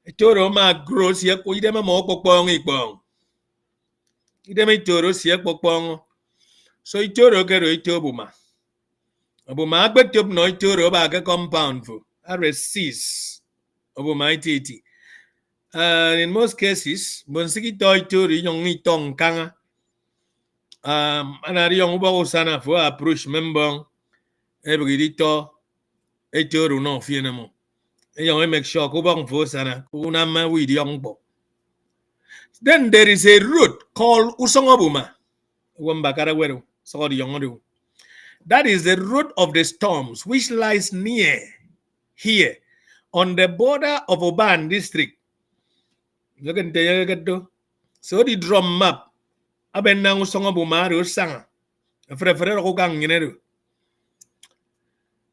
A toro ma gross yet with them a more pong equal. Idem a toro siak pong. So, it toro get a tobuma. Abuma but up no toro back a compound for. resist obo maititi. In most cases, bonsiki toy to yung itong kanga. Anari yung uba sana for approach membang ebigito etoru no fiena mo. Yung make sure kubang for sana kunama with young bo. Then there is a root called usongobuma. Wambakara weru. Sorry, young. That is the root of the storms, which lies near here on the border of Oban district. Look at the so the drum map. Abenang usongobuma sanga.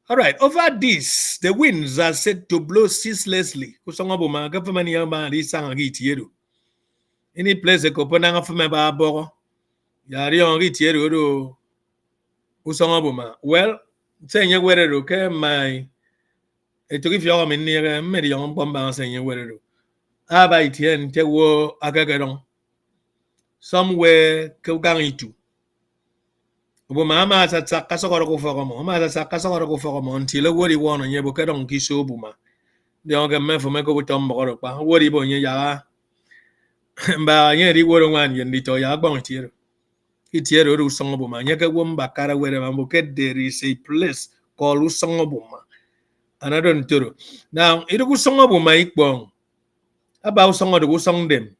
All right, over this, the winds are said to blow ceaselessly. Usongobuma government yama di sanga gitieru. Any place a coponanga for my babo. Yari on gitieru do usongobuma. Well, saying you were okay, my it took if you are in near many young bomba saying you were. Abaitien te wo agagaron. Somewhere Kogangitu. Buma sa kasokoro ko fokomo. Ma sa kasokoro ko fokomo until what he won on ye bokadon kisho buma. The young man for Meko Tom Boropa. What he bon ya ba ye ri woro wan ye ndito ya gbon tiero. Itiero ru songobuma. Nyaka womba kara were mamboke there is a place called Usongobuma. Another ntoro. Now, it was songobuma ikbong. About song of the Wusong them.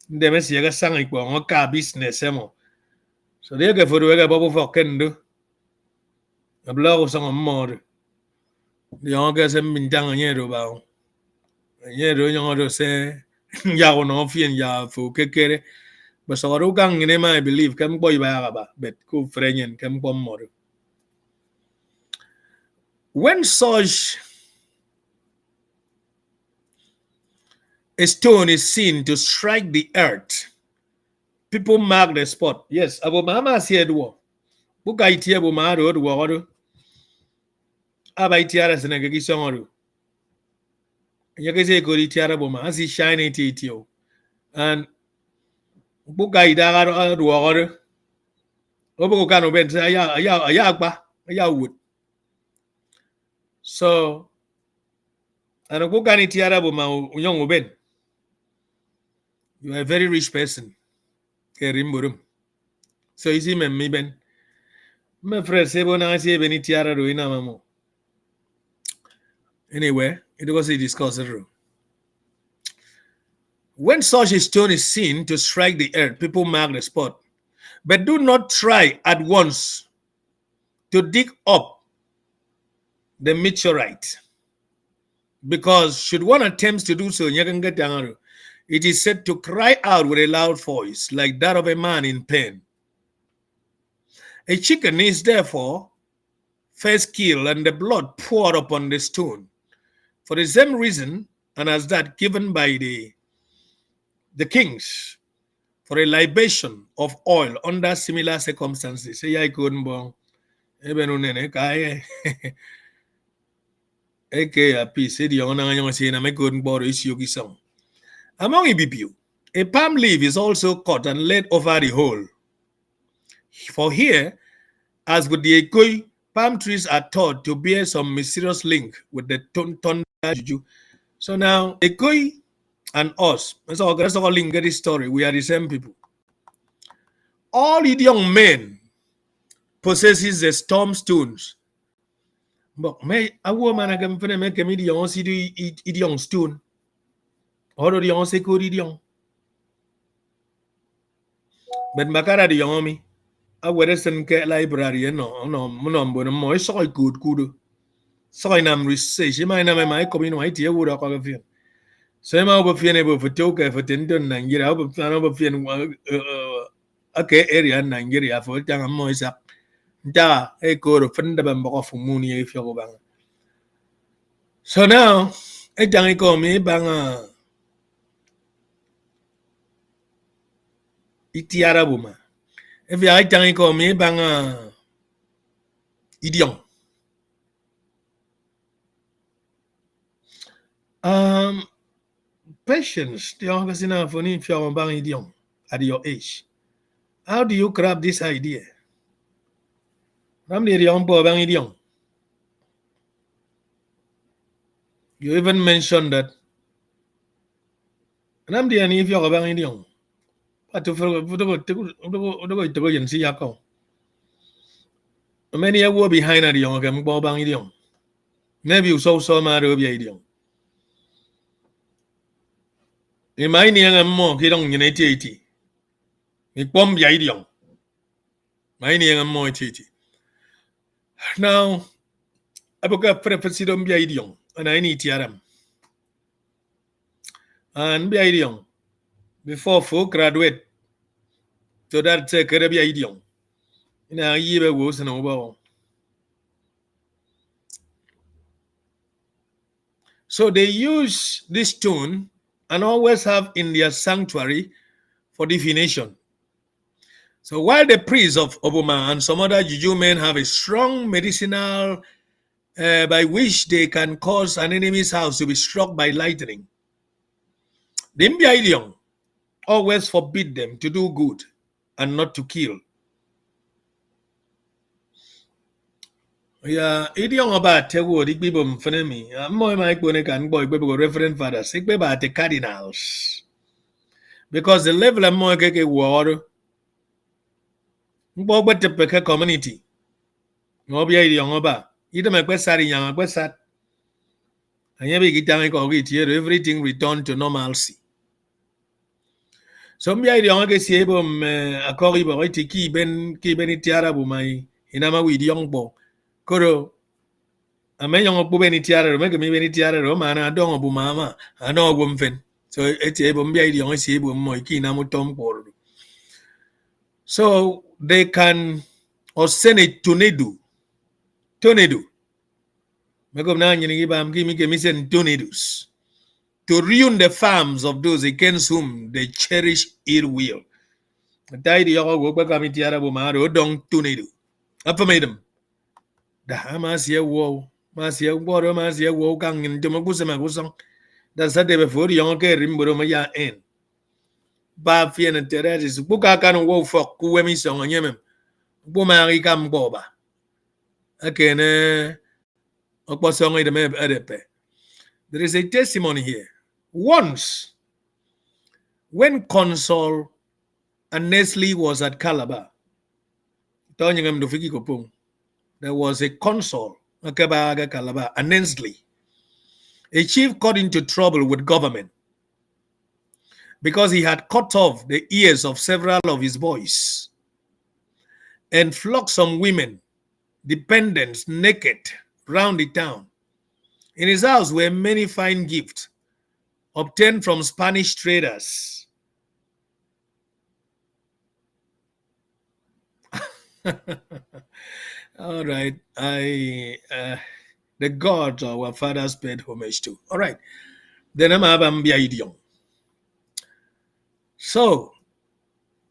Them is yaga sang ikbong oka business emo. So they get for the way bubble for kendo. A blog song of more. The youngest have been down a year about. A year young say, Yaw no fian ya for kekere. But so I don't in I believe come boy by but cool friend and come bomb more. When such a stone is seen to strike the earth, people mark the spot. Yes, Abu Mama said, Buka itia Bumaro, water. Abaitiara Senegagi Songaru. Yakase Goritiara Buma, as he shiny titio. And Buka Idara water. Obokano bent, a wood. So, and a Bukani Tiara Buma, young Ben. You are a very rich person. So is him and me ben. My friend Sebona say Benitiara Ruina Mamo. Anyway, it was a discussion. When such a stone is seen to strike the earth, people mark the spot. But do not try at once to dig up the meteorite. Because should one attempt to do so, it is said to cry out with a loud voice, like that of a man in pain. A chicken is therefore first killed and the blood poured upon the stone. For the same reason, and as that given by the kings, for a libation of oil under similar circumstances. Among Ibibu, a palm leaf is also cut and laid over the hole. For here, as with the Ekoi, palm trees are thought to bear some mysterious link with the thunder juju. So now, Ekoi and us, that's all link this story. We are the same people. All young men possesses the storm stones. But may a woman I can make a medium see young stone. Or the young say good young. But Makara the young me. I wear a library, no, more so good. So I am research. My name, my community, I would have a film. So I'm over feeling for Toka for Tendon, Nigeria, over feeling okay, area Nigeria for Tang Moisa. Da, a code of Fendabamba for Mooney if you're bang. So now, a tangy call me banga Itiara Buma. If you are tangy call me banga idiom. Patience, the Augustina for if you're bang idiom at your age. How do you grab this idea? I'm the young boy bang idiom. You even mentioned that. And I'm the any if you're about Indian. But to go and see Yako. Many a war behind a young and Bob Idiom. Never you so mad of Idiom. In my near and more, get on in 80. It bomb Idiom. My near and more 80. Now, I book up for a president Idiom, and I need Tiaram. And Idiom. Before full graduate, so that's a Caribbean Idiom. In a year was an over. So they use this tune and always have in their sanctuary for divination. So while the priests of Obama and some other juju men have a strong medicinal by which they can cause an enemy's house to be struck by lightning, the Mbia always forbid them to do good and not to kill. Yeah, idiom about Tewo, the people me. More my can boy, reverend father, sick about the cardinals. Because the level of more water, but the community. Ngobia idiom about. Either my quest sat in young quest sat. And everything returned to normalcy. So mbia idiom ke si ebom Akwa Ibom iti ki ben tiara bu mai inama wi idiom bo. Koro ame young bu ben tiara make me ben tiara ro mana dong bu mama ano bu mfen. So eti ebom mbia idiom si ebom mo ki na mutom por. So they can or send a tornado. Megom na nyini ibam ki mi ke mi send tornadoes to ruin the farms of those against whom they cherish ill will. Tidy go back at Tiarabo Maro, don't tornado. Up made them. The Hamasia woe, Masia water, Masia woe, gang in Demagusamagusan. That's the day before the young Rimboromaya end. Bafian and Teresis, Buka can woe for Kuemisong and Yemen. Bumari cam boba. Again, Oposong the map adepe. There is a testimony here. Once, when Consul and Nestle was at Calabar, there was a consul, and Nestle. A chief got into trouble with government because he had cut off the ears of several of his boys and flogged some women, dependents, naked round the town. In his house were many fine gifts obtained from Spanish traders. All right, the gods our fathers paid homage to. All right, then I'm Abambia idiom. So,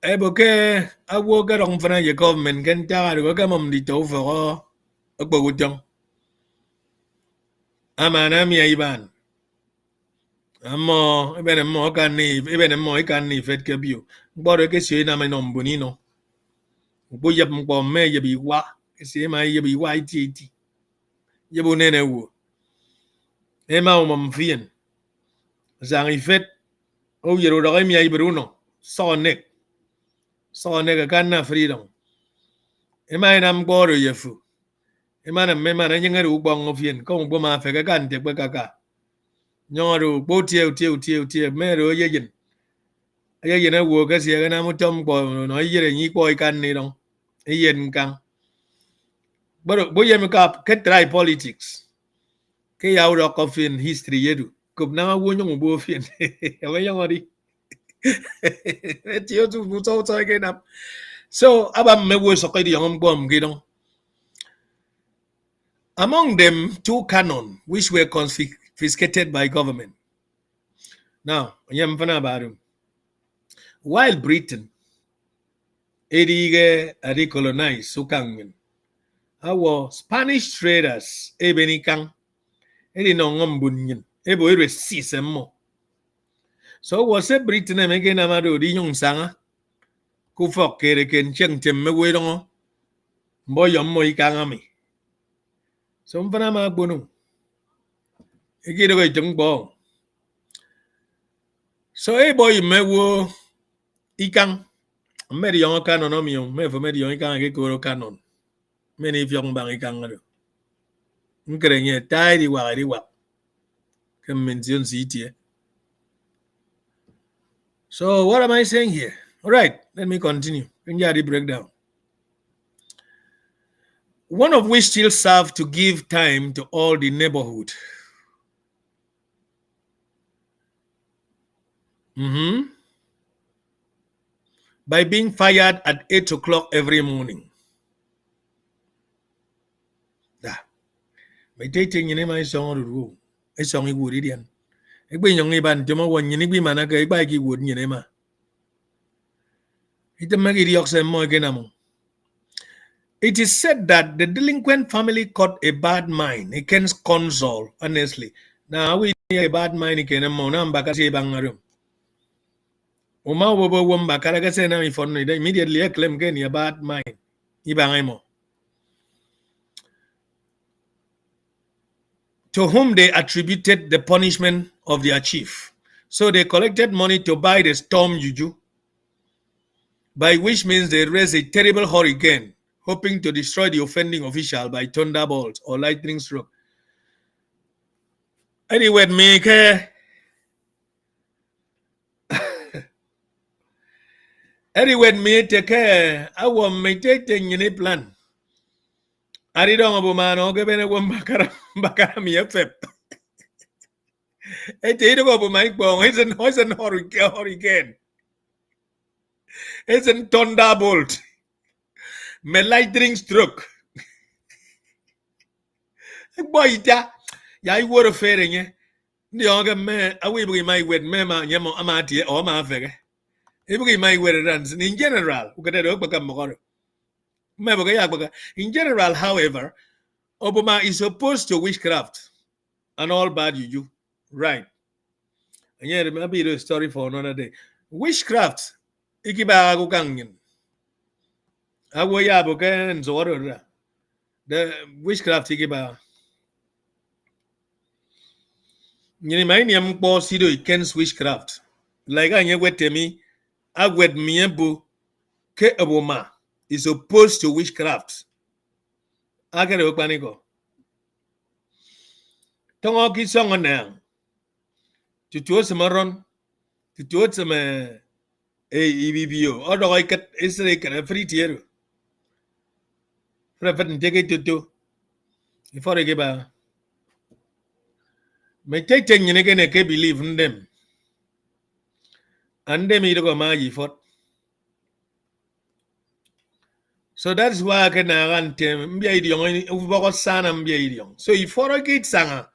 eboke awo ga rong fana ye government kan ta ga ga mom di to for ogbogudong. Amana mi iban. Amo eben mo kan ni kan ni fet ke bio. Gboro ke se na me no mbuni no. Bo yeb mpo me ye bi wa. Ke se ma ye bi wa iti. Ye bo nene wo. E ma o mom fien. Zang ifet o yero da mi ai bruno. So nek kan na freedom. E ma na mgboro ye fu. E ma na me ma na nyenge ru gbong fien ko bo ma fe ka kan te ka. Nyoru bo tie me ro ye yin. Ye yin na wo ka se na mo tom bo no ye ni ko kan ni dong. E yen kan. Bo ye me ka ke try politics. Ke ya ro ko fin history yedu. Kup na wo nyong bo fin. Ame yang ori. Tio tu bu so ke na. So abam me wo so ke di yang bom gidong. Among them, 2 cannon, which were confiscated by government. Now, while Britain, recolonized Sukangmin, our Spanish traders, Ebenikang, Edinongombunyin, Ebo resist. So was a Britain again Amado di Young Sanga, Kufok Kereken Cheng Temewedongo, Boyom Moikangami. So Mpanama Bunu. Iki do ko chung bong. So boy mewo ikang meri yon canon omion me fo meri yon ikang ke ko canon. Many fyong bang ikang ado. Nkrenye tai di wa. Kem mention city. So what am I saying here? All right, let me continue. Kenjari breakdown. One of which still serve to give time to all the neighborhood. By being fired at 8 o'clock every morning. May take my song or a song would idiot. A queen young ban Joma you be man a bike would Yenema. It make it yox and more genamo. It is said that the delinquent family caught a bad mind against console, honestly. Now we a bad mind again a monam bakasi bangarum. Uma wobo womba Karagasena if immediately a claim again a bad mind. Ibangemo. To whom they attributed the punishment of their chief. So they collected money to buy the storm juju, by which means they raised a terrible hurricane, hoping to destroy the offending official by thunderbolts or lightning stroke. Anyway, me take care. I will maintain any plan. I don't know man. I'll give anyone bakara me a fep. It's an hurricane. It's a thunderbolt. Me lightning stroke. Boy, ya would have fairing ye. The other man, I will be my wet mema, yamo amati, or my figure. If we my wet runs in general, who could become more. In general, however, Obama is opposed to witchcraft and all bad you. Right. And yet, maybe the story for another day. Witchcraft, ikiba agukangin. Awoya bokan zoro. The witchcraft ikiba. You mind yam po sido against witchcraft. Like I wet me, I wet miembu ke Obama is opposed to witchcraft. I get a panico. Tongo ki song on now. To do some run, to do some EBBO. Although I get Israel can a free tier. Prefer take it to do. Before I give a. May take 10 you again, I can believe in them. And them either go my for. So that's why I can run them. Be idiom over son and be idiom. So if for a gate sanger,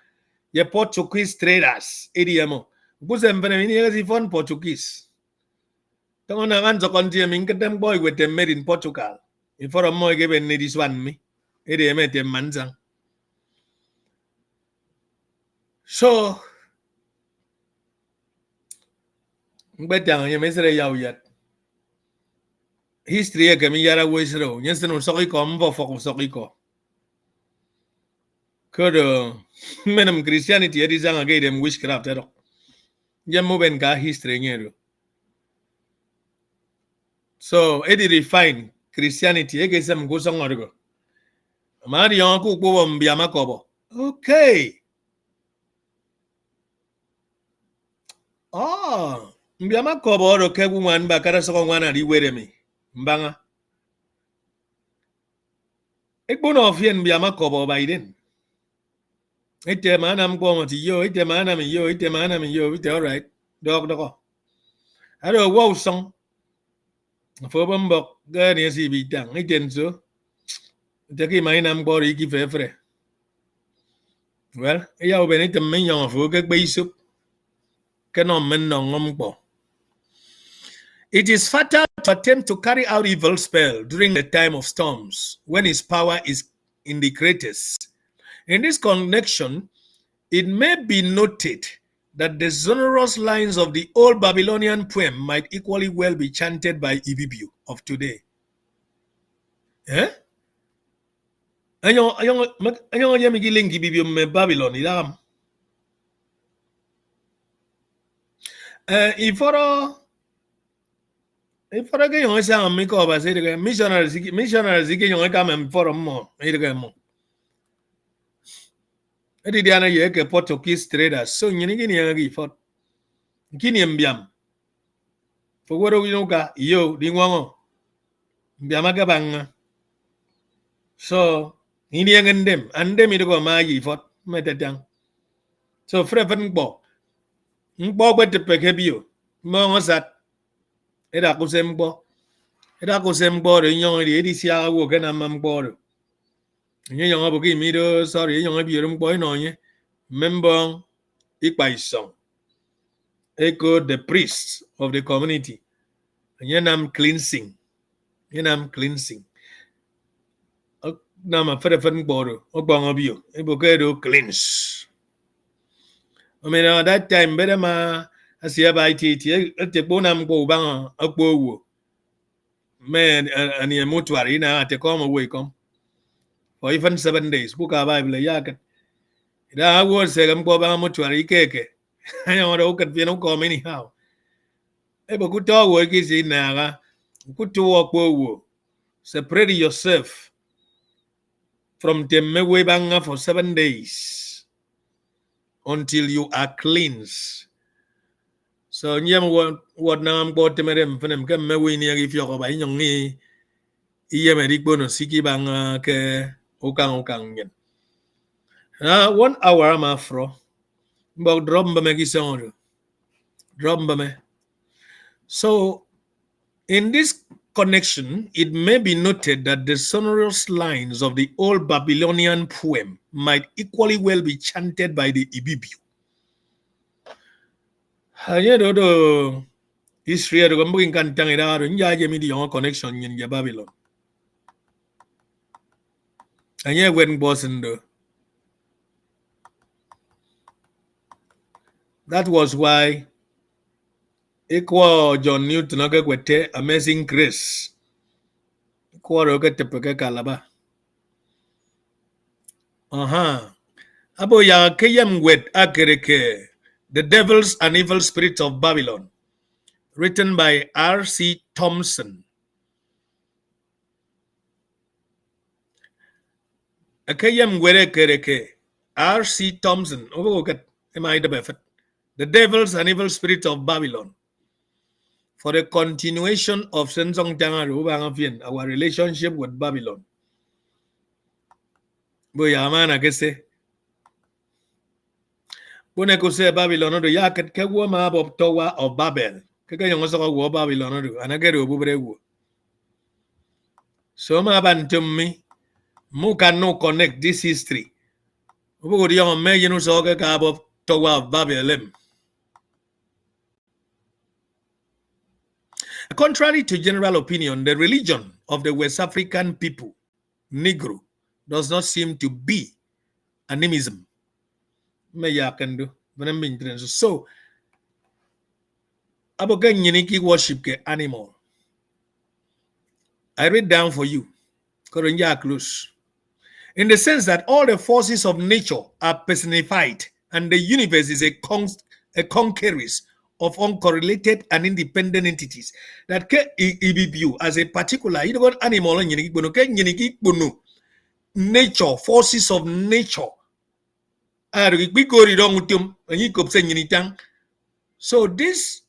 you Portuguese traders, idiom. Busem Benamini phone Portuguese. Don't want to continue them boy with them made in Portugal. If for a more given this one me, it met them manzang. So, but you may say yet. History a camillara ways row. Yes, no sorry combo for Sorico. Could Madam Christianity is again them witchcraft at all. Yamubenka history. So, Eddie refine Christianity, I guess some goes on order. Marion Kubo Biamakobo. Okay. Oh, Biamakobo or Kebuan Bakarasawana, you wait me. Mbanga. Ekbono of Yen Biamakobo by then. Ite manam going to you, ite manam yo, ite manam yo, it's all right. Dog. I don't wow song. For Bumbok, God is he be done. It didn't so. Take my name body give a free. Well, I have been a million of work by soup. Cannot mend on. It is fatal to attempt to carry out evil spell during the time of storms, when his power is in the greatest. In this connection, it may be noted that the sonorous lines of the old Babylonian poem might equally well be chanted by Ibibu of today. Eh? Ayong yami giling Ibibu me Babylon ilam. Iforo ke yon sa mi ko ba se de missionaries ke yon ka mem foro mo ire mo. Edi diana ye ke Portuguese traders so nyini gini yang gi fot. Kini mbiam. Fogoro winuka yo di ngwango. Mbiama ka banga. So ini yang andem itu ko ma yi fot metetang. So frefen bo. Mbo gwete peke biyo. Mbo ngosat. Eda kusembo. Eda kusembo de nyong di edi siya wo kana mambo. Nye nyong abo ki mido sorry nyong biyo mbo no nye. Membong ikpaisong. Echo the priest of the community. Yenam cleansing. Nama frefen bo. Ogbong biyo. Ebo kedo cleanse. I mean, at that time, better ma asia by tt at the bonam go bang a go man and a mortuary now at the come away come for even 7 days. Book a Bible yacket. That was a go bang mortuary cake. I don't know could be no come anyhow. Ever good dog work is in now. Good to walk wo. Separate yourself from the way banger for 7 days until you are cleansed. So nyam what nam bought them fenem come me win if you're by young me. Iyam bono siki bang ke okang yen. 1 hour am afro. But drop me sound. Drop me. So in this connection, it may be noted that the sonorous lines of the old Babylonian poem might equally well be chanted by the Ibibio. Do history do gambling kan tang ida do nya je mi di yon connection in Babylon. Anya when bossen do. That was why Equal John Newton kwete Amazing Grace. Equal rocket peke kalaba. Abo ya keyem wet akereke. The Devils and Evil Spirits of Babylon. Written by R.C. Thompson. Akayem were kereke. R.C. Thompson. The Devils and Evil Spirits of Babylon. For the continuation of Sensong Jangaru, our relationship with Babylon. Boyamana kese. Bune kuse Babylon do yaket kewo ma bob tower of Babel. Keke yung sa wo Babylon do anagero Mbubreyo. So ma bantum me mu can no connect this history. Ubu di yung me yinu so ke ka bob tower of Babel. Contrary to general opinion, the religion of the West African people, Negro, does not seem to be animism. So, aboga nyiniki worship ke animal. I read down for you. Close. In the sense that all the forces of nature are personified and the universe is a conquerors of uncorrelated and independent entities. That view as a particular, you don't animal nature, forces of nature. So this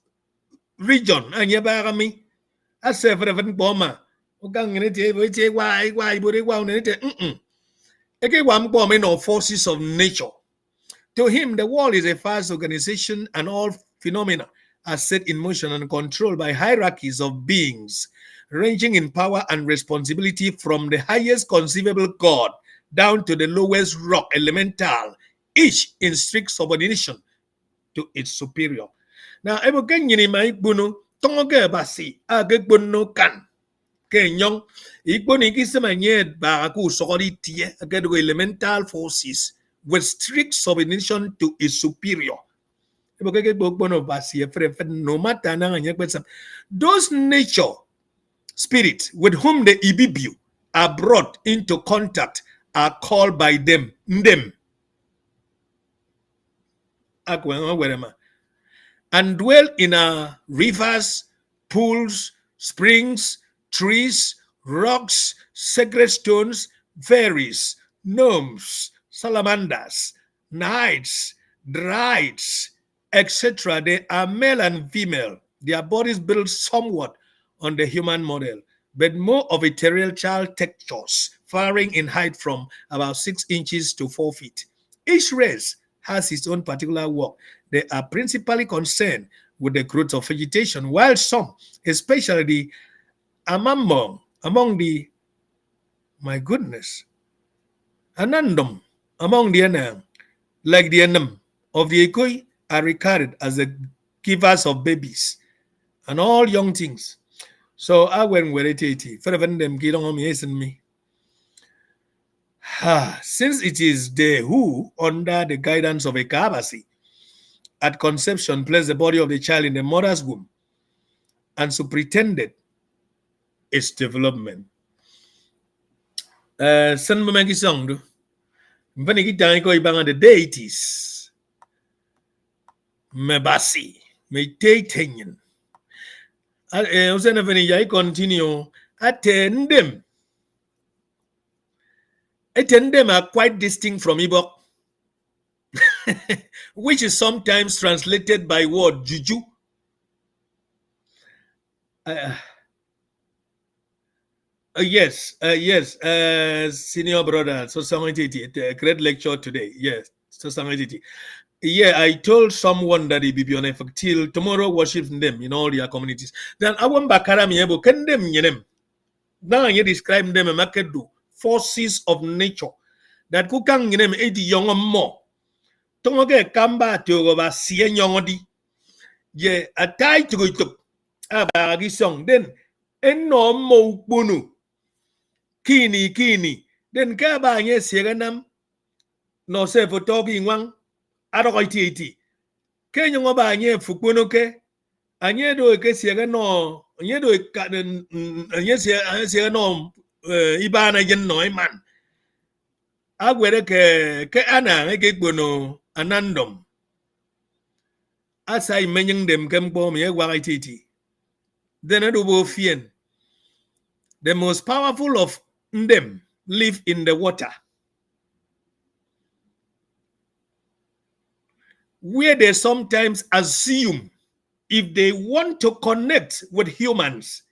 region, and yabarami, as a reverend bomber, forces of nature. To him, the world is a vast organization and all phenomena are set in motion and controlled by hierarchies of beings, ranging in power and responsibility from the highest conceivable God down to the lowest rock elemental, each in strict subordination to its superior. Now, eboken yini mai bunu tongoge basi agegbono kan kenyong ikboni kisema nyed baraku sokori tie agedgo elemental forces with strict subordination to its superior. No matter those nature spirits with whom the Ibibio are brought into contact are called by them Ndem. and dwell in rivers, pools, springs, trees, rocks, sacred stones, fairies, gnomes, salamanders, naiads, dryads, etc. They are male and female. Their bodies built somewhat on the human model, but more of a terrestrial textures, varying in height from about 6 inches to 4 feet. Each race has its own particular work. They are principally concerned with the growth of vegetation, while some, especially the among the, my goodness, Anandam, among the Anam, like the Anam of the Ekoi, are regarded as the givers of babies and all young things. So I went with it. For them, me. Since it is they who, under the guidance of a Kabasi, at conception, placed the body of the child in the mother's womb and superintended its development. San Mamaki song do. Mpaniki ko ibang the deities. Mebasi. May tatenyan. Usen of any continue. Attend them are quite distinct from Ibok, which is sometimes translated by word juju. Yes, senior brother. So a great lecture today. Yes, so yeah, I told someone that it be on effect till tomorrow worship them in all their communities. Then I went back abo can them yenem. Now you describe them a market do forces of nature that kukang yenem 80 young more. Tongoge kamba to go sien yongodi. Ye a tie to go to a song then en no mo bunu. Kini then ka ba nye siganam no se for talking one arokoiti kenyo ngo ba nye fukwono ke anye do ke siga no anye do ka anye siga no ibana yen no man agwere ke ana ke gbono anandom asai menyeng dem kempo me waititi then do bo fien. The most powerful of them live in the water, where they sometimes assume if they want to connect with humans,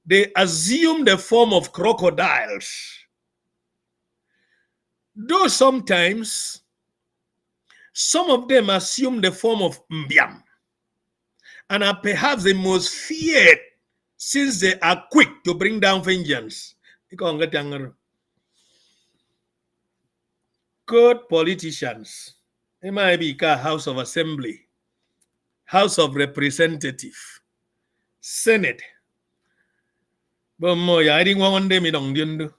they assume the form of crocodiles. Though sometimes some of them assume the form of mbiam and are perhaps the most feared since they are quick to bring down vengeance. Good politicians. It might be House of Assembly, House of Representative, Senate. But more, I didn't want them in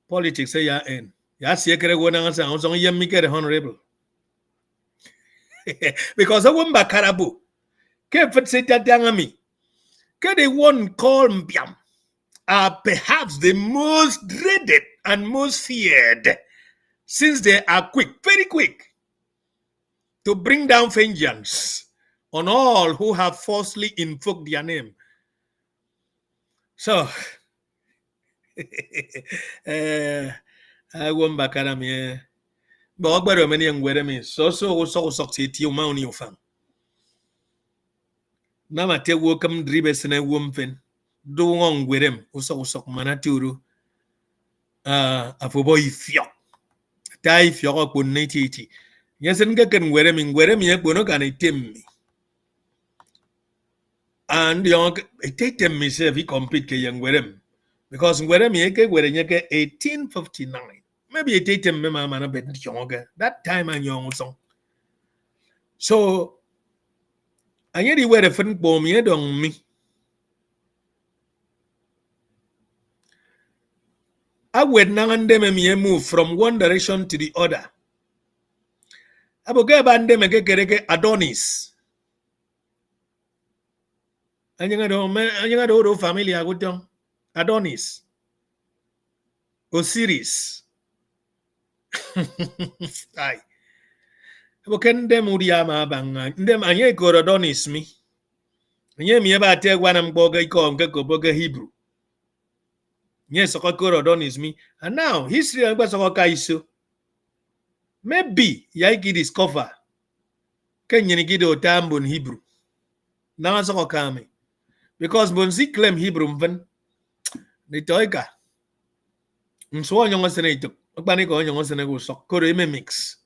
politics. Say ya end. Ya secret one answer. I was only make honorable. Because I won't back Karabu. Kept say that me. Can they one call Mbiam are perhaps the most dreaded and most feared, since they are quick, very quick, to bring down vengeance on all who have falsely invoked their name. So, I won't back at me. But what many young weather me so succeed you mountain you found. Now I tell welcome dribes and a woman. Do on with them, also manaturu. A for boy fio. Tai fio up on 80. Yes, and get can wear him in wear me, but can it me. And young, I take them myself, he compete young wear him. Because wear me, where 1859. Maybe I take them, mamma, a bit younger. That time I'm young song. So, I really wear a friend bomb yet on me. I would now and them move from one direction to the other. I will get Adonis. And you know, family, I would Adonis, Osiris. Aye. Boken dem udiama banga ndem anye korodonis mi. Nye mi eba te gwanam boga iko nke ko boga Hebrew. Nye soko korodonis mi. And now history angba soko kaiso. Maybe yaiki discover ken yenigide otambon Hebrew. Na soko kame. Because bonzi claim Hebrew mven. Nitoika. Mso nyongo sene itok. Okbani ko nyongo sene go sok. Koro eme mix.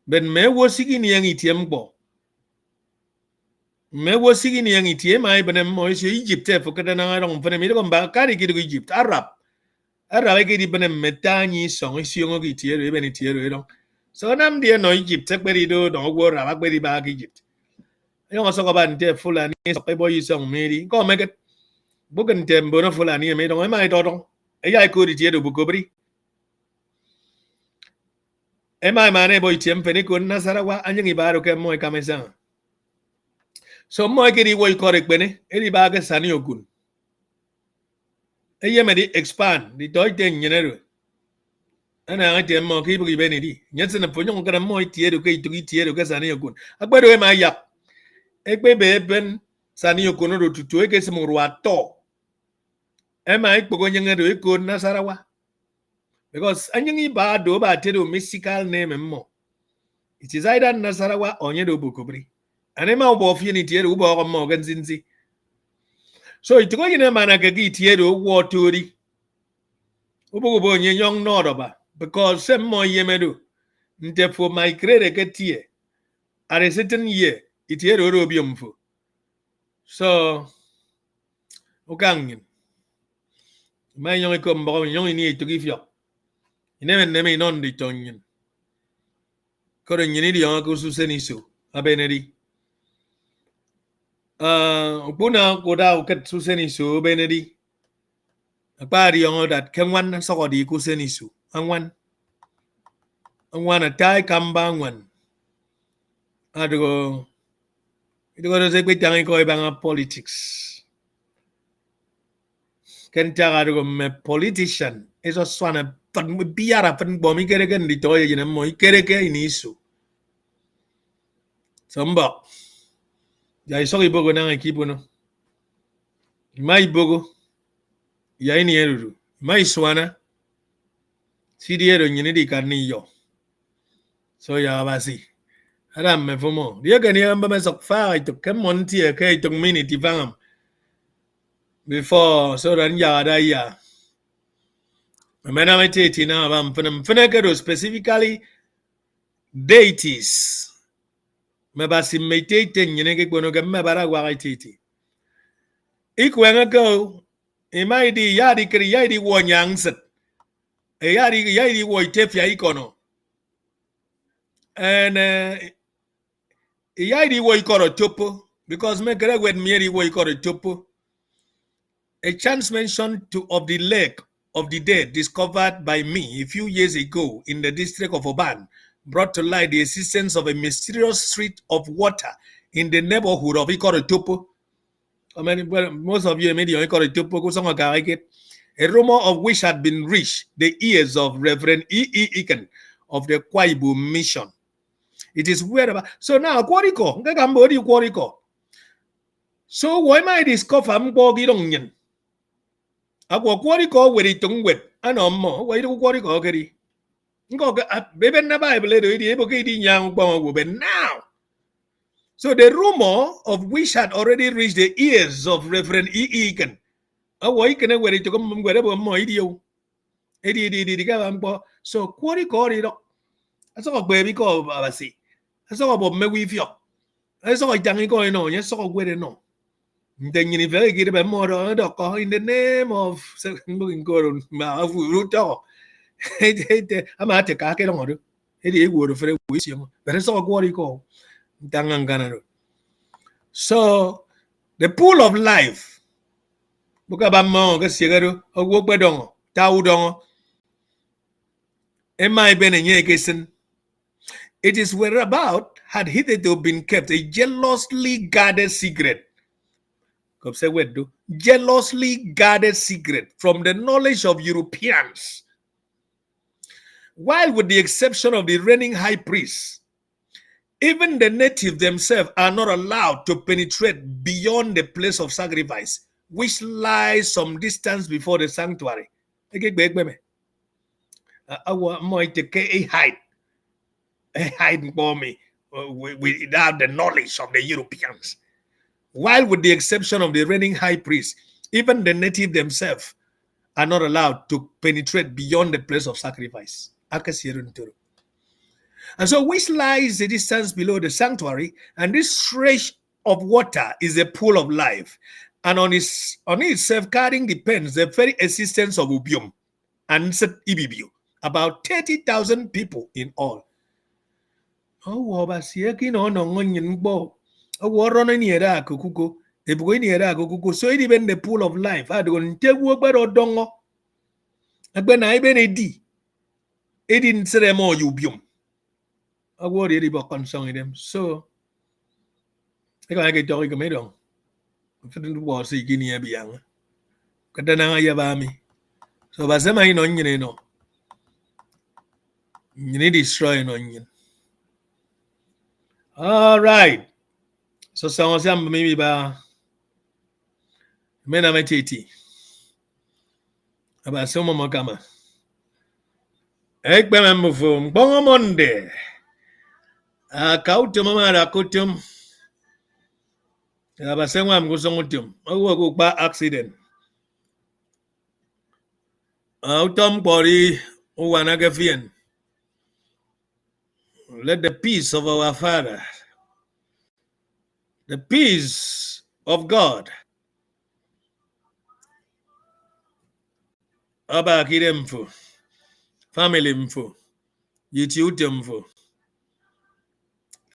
Ben me wo sigi ni yang itiem bo. Me wo sigi ni yang itiem ay benem mo isi Egypt fo kada na ngaro mfene mi ko mba kari kido Egypt Arab ay kidi benem metani song isi yongo itie re ben itie re don. So nam dia no Egypt sekberi do no go ra bakberi ba Egypt. Yongo so ko ban te fulani so pe boy song meri ko me get bukan tembo no fulani me don ay do don. Ay ko itie do bukobri. Emai mane boy tiempe ni kun Nasarawa anyang ibaro ke moy kamesang. So moy kedi woy korek bene edi baga sani okun. Eye me di expand di toy ten nyenero. Ana ati mo ki bugi bene di. Nyatse na ponyo ngara moy tiedo ke itugi tiedo ke sani okun. Akbedo e ma yap. Ekbe be ben sani okun do tutu e ke semuru ato. Ema ekpogo nyengero e kun Nasarawa. Because anyang iba do ba tedo mystical name mo. It is either Nasarawa or Nyedo Bukubri. And Emma of Unity, Ubo or Morgan Zinzi. So it go in a man agagi tiedo war turi. Ubo young Nordoba, because some more yemedu. Therefore, my credit get here. At a certain year, it here Robiumfo. So, Okangin. My young come young need to give you. You never name on the tongue. Koren yinidi yon ko suseniso abenedi puna koda uket suseniso benedi akpari yon dat kenwan sokodi ko seniso anwan atai kamba anwan adugo idugo ze kwetang ko ibanga politics kenta adugo me politician eso swana pan biara pan bomi kereke ndi toye yina mo kereke iniso Samba. Ya iso ibogo na ekipo no. Mai bogo. Ya ini eruru. Mai swana. Sidi ero nyini di karni yo. So ya basi. Adam me fomo. Dia gani amba me sok fa ito kemon tie ke ito minute fangam. Before so ran ya da ya. Mena me tete na ba mfena kero specifically deities. Me basi me tete nyine ke bono ke me bara wa tete. Ikwenga go. Imai di yadi kri yadi wo nyangset. Yadi wo itefia ikono. And yadi wo ikoro topo. Because me kere wed mieri wo ikoro topo. A chance mention of the lake of the dead discovered by me a few years ago in the district of Oban brought to light the existence of a mysterious street of water in the neighborhood of Ikoro Topo. I mean, well, most of you maybe Ikoro Topo, a rumor of which had been reached the ears of Reverend E. Iken of the Akwa Ibom mission. It is weird about. So now, Kwariko. So why might I discover Mbogidongen? Akwa Kwariko with it tongue wet. I know more. Why do Kwariko get it? Baby, in the Bible, now. So the rumor of which had already reached the ears of Reverend E. Iken. Awaken where it to come wherever more idiot. So Kwariko. I saw a baby call Babasi. I saw about me with you. I saw a young going on. Yes, saw where no. Then you very get about more in the name of moving Goron. I'm at a cacket on it. It would for a wish you. But I saw what he called Dangan. So the pool of life. Bukabamo, Gasigaro, or Wokbadong, Taudong. Am I been in Yakison? It is whereabout had hitherto been kept a jealously guarded secret. Jealously guarded secret from the knowledge of Europeans. While with the exception of the reigning high priest, Even the native themselves are not allowed to penetrate beyond the place of sacrifice, which lies some distance before the sanctuary. Hide for me without the knowledge of the Europeans. While, with the exception of the reigning high priest, even the native themselves are not allowed to penetrate beyond the place of sacrifice. And so, which lies the distance below the sanctuary, and this stretch of water is a pool of life. And on its safeguarding depends the very existence of Ubium and Ibibio, about 30,000 people in all. Oh, basieki no no ngonyin bo. Oh, rono ni era akukuko. Ebugo ni era akukuko. So it even the pool of life. Adon tewu gbero dongo. Agbe na ibe ne di. Edi nsere mo Ubium. Agwo ri bo konsong them. So eka ake tori ko medong. Fidin bo si gini ya biyang. Kada na ya ba mi. So basema ino nyine no. Nyine destroy no nyine. All right. So sa sam maybe ba mena metiti. Aba somo makama. Ekbe memufo mbongo monde. Kautum mara kutum. Aba sengwa mgusongutum. Owo ko ba accident. Utom body uwanagafien. Let the peace of our Father, the peace of God, Aba kidemfo, family mfo, yitiutemfo,